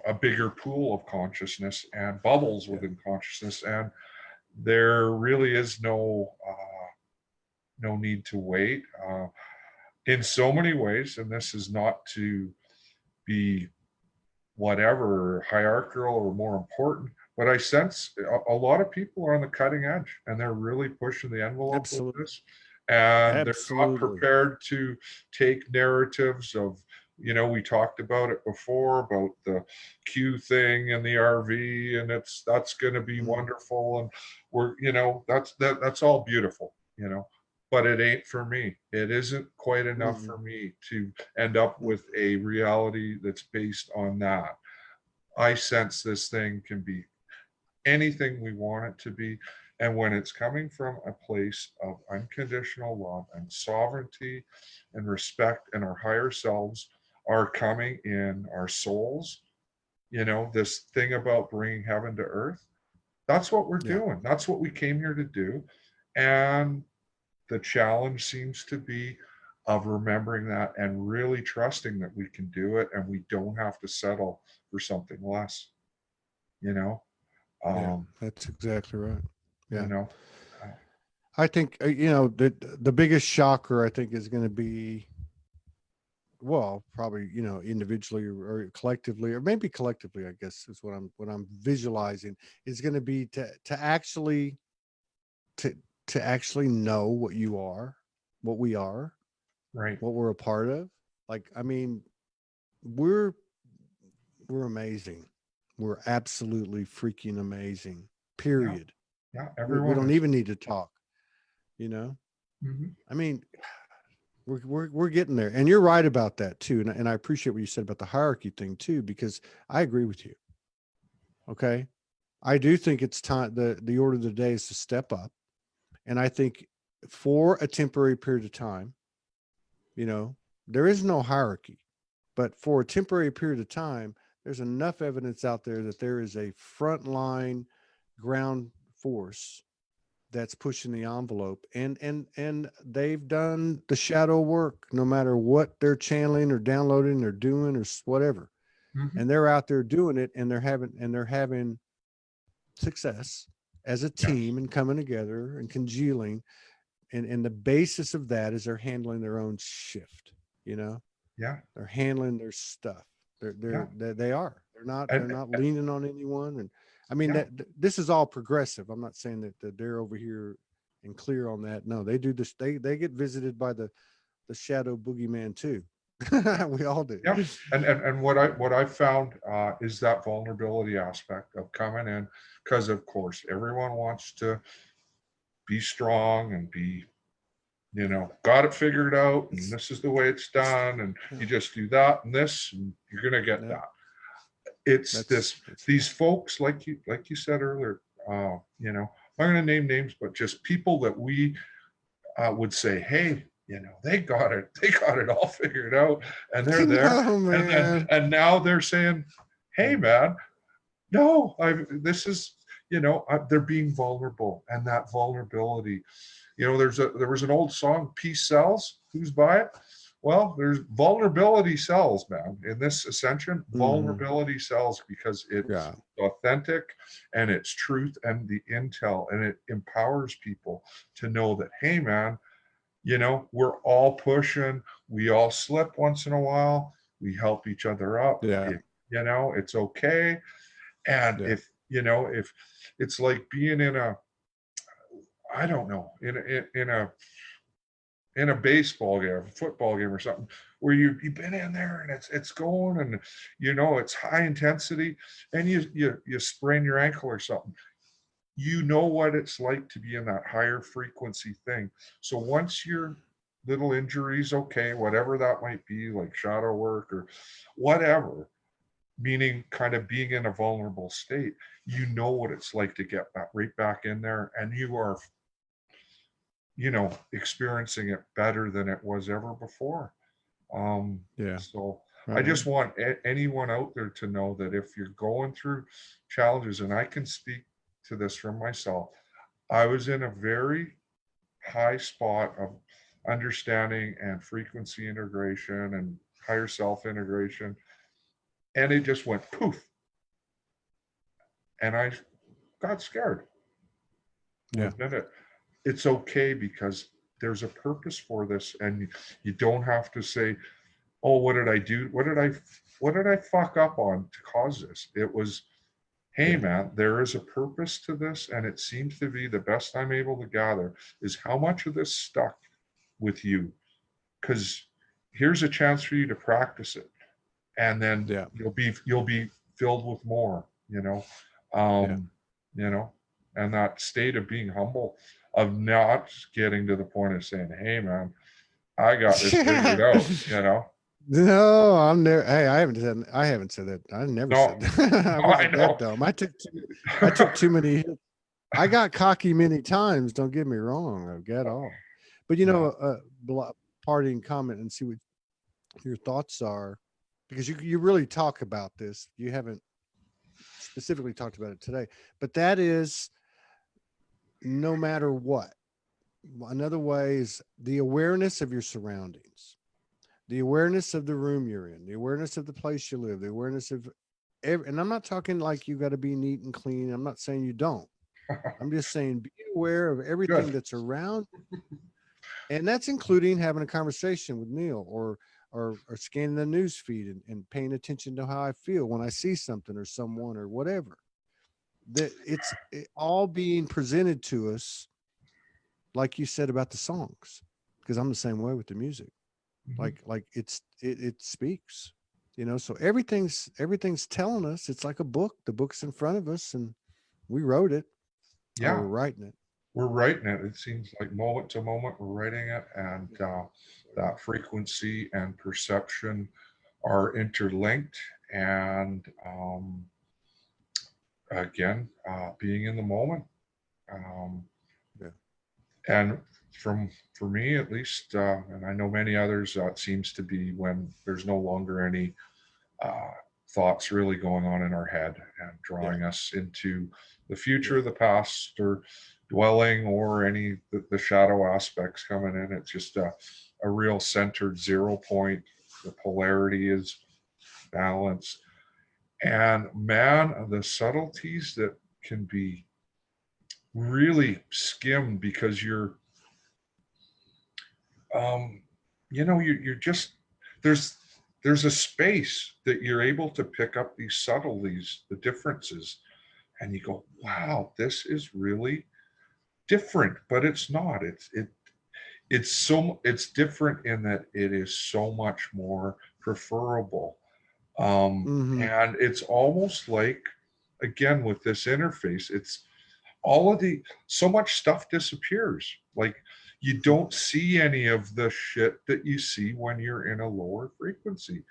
a bigger pool of consciousness and bubbles Yeah. within consciousness, and there really is no need to wait in so many ways. And this is not to be whatever hierarchical or more important, but I sense a lot of people are on the cutting edge and they're really pushing the envelope with Absolutely. this, and they're not Absolutely. prepared to take narratives of, we talked about it before about the Q thing and the RV, and that's going to be Mm, wonderful, and that's all beautiful, but it ain't for me. It isn't quite enough mm, for me to end up mm. with a reality that's based on that. I sense this thing can be anything we want it to be. And when it's coming from a place of unconditional love and sovereignty and respect, and our higher selves are coming in our souls, this thing about bringing heaven to earth, that's what we're Yeah. doing. That's what we came here to do. And the challenge seems to be of remembering that and really trusting that we can do it and we don't have to settle for something less, you know Yeah. um That's exactly right. you Yeah. know uh, I think, the biggest shocker, I think, is going to be, well, probably, individually or collectively, or maybe collectively, I guess is what I'm visualizing, is going to be to to actually know what you are, what we are, right. what we're a part of. Like, I mean, we're we're amazing. We're absolutely freaking amazing. Yeah, Period. yeah, We everyone don't is. even need to talk, you know? Hmm. I mean, we're getting there. And you're right about that too. And I appreciate what you said about the hierarchy thing too, because I agree with you. Okay. I do think it's time, the order of the day is to step up. And I think for a temporary period of time, you know, there is no hierarchy, but for a temporary period of time, there's enough evidence out there that there is a frontline ground force that's pushing the envelope, and they've done the shadow work no matter what they're channeling or downloading or doing or whatever, Hmm. and they're out there doing it, and they're having success as a Yes. team and coming together and congealing. And the basis of that is they're handling their own shift, you know, Yeah. they're handling their stuff. Yeah. They are. They're And not leaning on anyone. And I mean yeah. this is all progressive. I'm not saying that they're over here and clear on that. No, they do this. They get visited by the shadow boogeyman too. We all do. Yeah. And what I found is that vulnerability aspect of coming in, because of course everyone wants to be strong and be, got it figured out, and It's, this is the way it's done, and yeah, you just do that and this, and you're gonna get yeah, that. It's this that's these folks, like you said earlier, I'm gonna name names, but just people that we would say, hey, they got it all figured out, and they're there, no, man. and now they're saying, hey, Yeah. man, no, this is, they're being vulnerable, and that vulnerability, there was an old song, peace sells, who's by it? Well, there's vulnerability sells, man. In this ascension, Mhm. vulnerability sells because it's Yeah. authentic and it's truth and the intel, and it empowers people to know that, hey, man, we're all pushing, we all slip once in a while, we help each other up. Yeah. It's okay. And Yeah. if it's like being in a, I don't know, in a baseball game, a football game or something, where you've been in there and it's going, and it's high intensity, and you sprain your ankle or something. You know what it's like to be in that higher frequency thing. So once your little injuries, okay, whatever that might be, like shadow work or whatever, meaning kind of being in a vulnerable state, you know what it's like to get right back in there, and you are experiencing it better than it was ever before. Yeah. So I Right just on. want anyone out there to know that if you're going through challenges, and I can speak to this from myself, I was in a very high spot of understanding and frequency integration and higher self integration, and it just went poof, and I got scared. I'll Yeah. admit it. It's okay, because there's a purpose for this, and you don't have to say, oh, what did I do? What did I fuck up on to cause this? It was, hey, Yeah. man, there is a purpose to this, and it seems to be, the best I'm able to gather is how much of this stuck with you, because here's a chance for you to practice it, and then Yeah. you'll be filled with more, Yeah. um, you know, and that state of being humble, of not getting to the point of saying, hey, man, I got this figured out, No, I'm never. Hey, I haven't said that. I never said No, that. I I wasn't that know. dumb. I took too many hits. I got cocky many times. Don't get me wrong. I've got all. But Yeah. parting comment and see what your thoughts are, because you really talk about this. You haven't specifically talked about it today, but that is no matter what. Another way is the awareness of your surroundings, the awareness of the room you're in, the awareness of the place you live, the awareness of and I'm not talking like you got to be neat and clean. I'm not saying you don't. I'm just saying be aware of everything Good. that's around, and that's including having a conversation with Neil, or scanning the news feed, and paying attention to how I feel when I see something or someone or whatever. That all being presented to us, like you said about the songs, because I'm the same way with the music. Mhm. Like it speaks, so everything's telling us. It's like a book. The book's in front of us, and we wrote it, or Yeah, we're writing it. we're writing it. It seems like moment to moment we're writing it, and that frequency and perception are interlinked. And again, being in the moment. Um, Yeah. and for me at least, and I know many others, it seems to be when there's no longer any uh, thoughts really going on in our head and Yeah. drawing us into the future, Yeah. the past, or dwelling, or any the shadow aspects coming in. It's just a real centered 0 point. The polarity is balanced. And man, the subtleties that can be really skimmed because um, you're just, there's, there's a space that you're able to pick up these subtleties, the differences, and you go, wow, this is really different, but it's not. It's different in that it is so much more preferable. Mm-hmm. And it's almost like, again, with this interface, it's all of the, so much stuff disappears. Like, you don't see any of the shit that you see when you're in a lower frequency.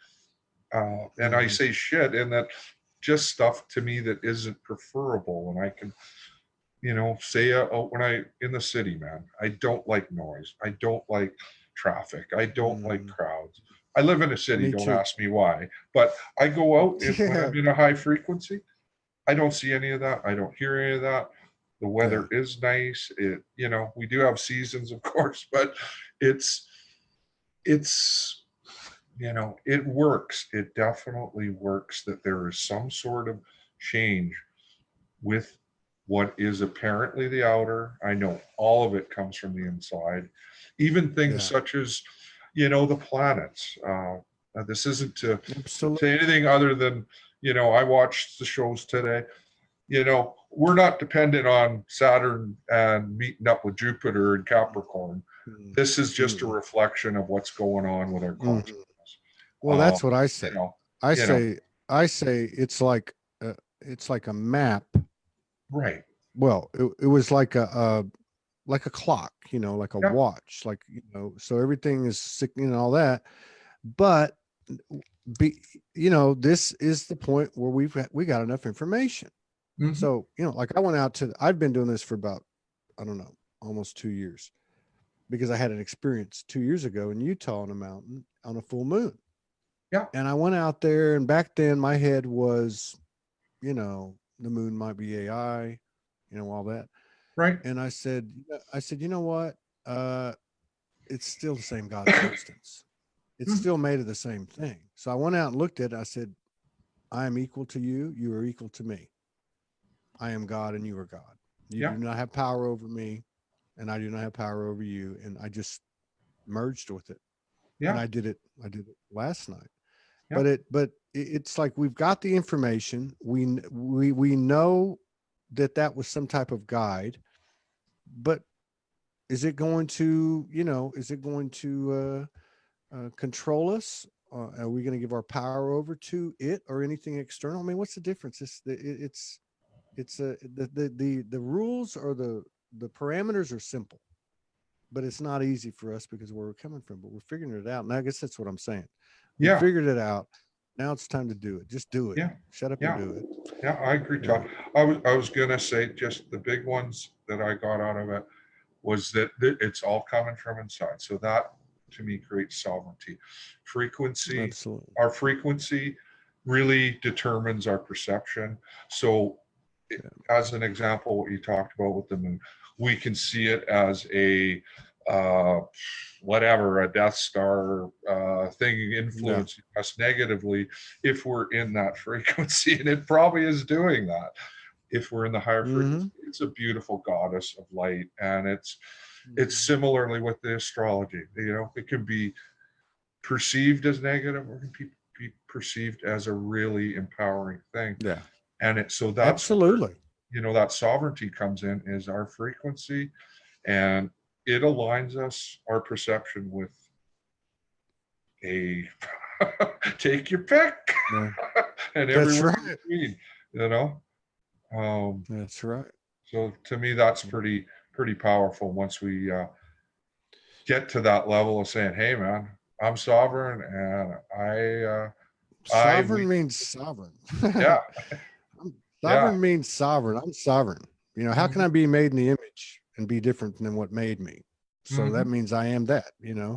And I Mm-hmm. say shit in that, just stuff to me that isn't preferable. And I can, say, oh, when I in the city, man, I don't like noise. I don't like traffic. I don't like Mm-hmm. crowds. I live in a city. Me Don't too. ask me why. But I go out, and when Yeah. I'm in a high frequency, I don't see any of that. I don't hear any of that. The Yeah. weather is nice. We do have seasons, of course, but it's it's it works. It definitely works that there is some sort of change with what is apparently the outer. I know all of it comes from the inside, even things Yeah. such as, the planets. This isn't to say Absolutely. anything other than, I watched the shows today. We're not dependent on Saturn and meeting up with Jupiter and Capricorn. This is just a Mm-hmm. reflection of what's going on with our consciousness. Well, Um, that's what I you say. know, I you know, say, it's like a map. right. Well, it was like a clock, like a Yeah. watch, like, so everything is sick and all that. But be, this is the point where we got enough information. Hmm. So, like I've been doing this for about, I don't know, almost 2 years, because I had an experience 2 years ago in Utah on a mountain on a full moon. Yeah. And I went out there, and back then my head was, the moon might be AI, all that. Right. And I said, you know what? Uh, it's still the same God substance. It's Mhm. still made of the same thing. So I went out and looked at it. I said, I am equal to you. You are equal to me. I am God and you are God. You Yeah. do not have power over me, and I do not have power over you. And I just merged with it. And Yeah. I did it last night. Yeah. It's like we've got the information. We know that was some type of guide, but is it going to, control us? Are we going to give our power over to it or anything external? I mean, what's the difference? The rules or the parameters are simple, but it's not easy for us because where we're coming from. But we're figuring it out, and I guess that's what I'm saying. We Yeah. figured it out. Now it's time to do it. Just do it. Yeah. Shut up and Yeah. do it. Yeah. I agree, Yeah. Todd. I was gonna say, just the big ones that I got out of it was that it's all coming from inside. So that, to me, creates sovereignty. Frequency, Absolutely. our frequency really determines our perception. So, Yeah. as an example, what you talked about with the moon, we can see it as a uh, whatever, a Death Star thing Yeah. influencing us negatively if we're in that frequency, and it probably is doing that. If we're in the higher Mm-hmm. frequency, it's a beautiful goddess of light, and it's Mm-hmm. similarly with the astrology. It can be perceived as negative, or it can be perceived as a really empowering thing. Yeah. So that's where, Absolutely. that sovereignty comes in, is our frequency, and it aligns us, our perception, with a take your pick, Yeah. and That's everywhere in right. between. You know, um, That's right. so to me, that's pretty powerful. Once we get to that level of saying, "Hey, man, I'm sovereign, and we, Sovereign means sovereign. yeah, yeah, Sovereign means sovereign. I'm sovereign. How can hmm, I be made in the image and be different than what made me? So hmm, that means I am that,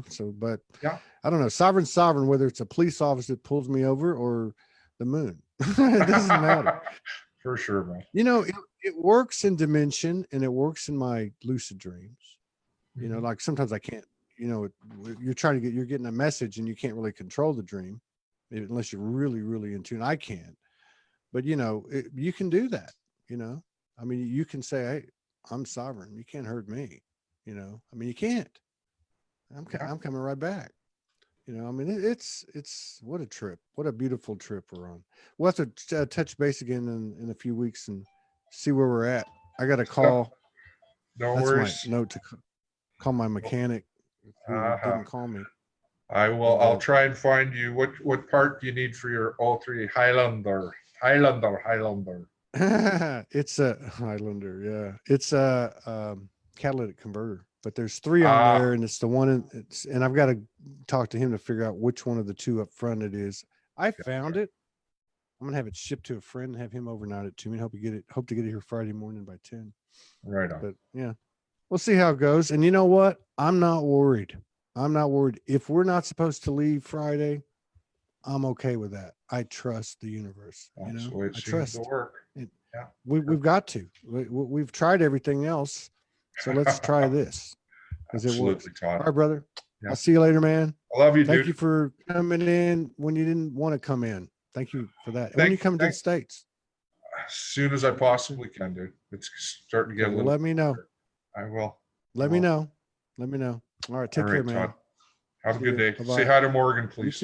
So, but yeah, I don't know. Sovereign, whether it's a police officer that pulls me over or the moon, it doesn't matter. for sure, man. It works in dimension and it works in my lucid dreams. Hmm. Like sometimes I can't, you're getting a message and you can't really control the dream unless you're really, really in tune. I can, but you can do that, you know? I mean, you can say, "Hey, I'm sovereign. You can't hurt me." I mean, you can't. Yeah. I'm coming right back. I mean, it's what a trip. What a beautiful trip we're on. We'll have to touch base again in a few weeks and see where we're at. I got a No, call. no That's my worries. note to call my mechanic who Uh-huh. didn't call me. I will. And I'll try and find you. What part do you need for your all-three Highlander? it's a Highlander. Yeah, it's a catalytic converter. But there's three on Ah, there, and it's the one. And I've got to talk to him to figure out which one of the two up front it is. I found it. I'm gonna have it shipped to a friend and have him overnight it to me. Hope to get it here Friday morning by 10. right on. But yeah, we'll see how it goes. And you know what? I'm not worried. I'm not worried. If we're not supposed to leave Friday, I'm okay with that. I trust the universe. That's the way it I seems to trust work. it. Yeah. We've got to. We've tried everything else, so let's try this because it works. Absolutely, Todd. All right, brother. Yeah. I'll see you later, man. I love you, Thank dude. you for coming in when you didn't want to come in. Thank you for that. And when you come to the States, As soon as I possibly can, dude. It's starting to get okay, a well, little. let me know. I will. Let me know. Let me know. All right. All Take care, right, Todd. man. Have a See good you. day. Bye Say bye. hi to Morgan, You please.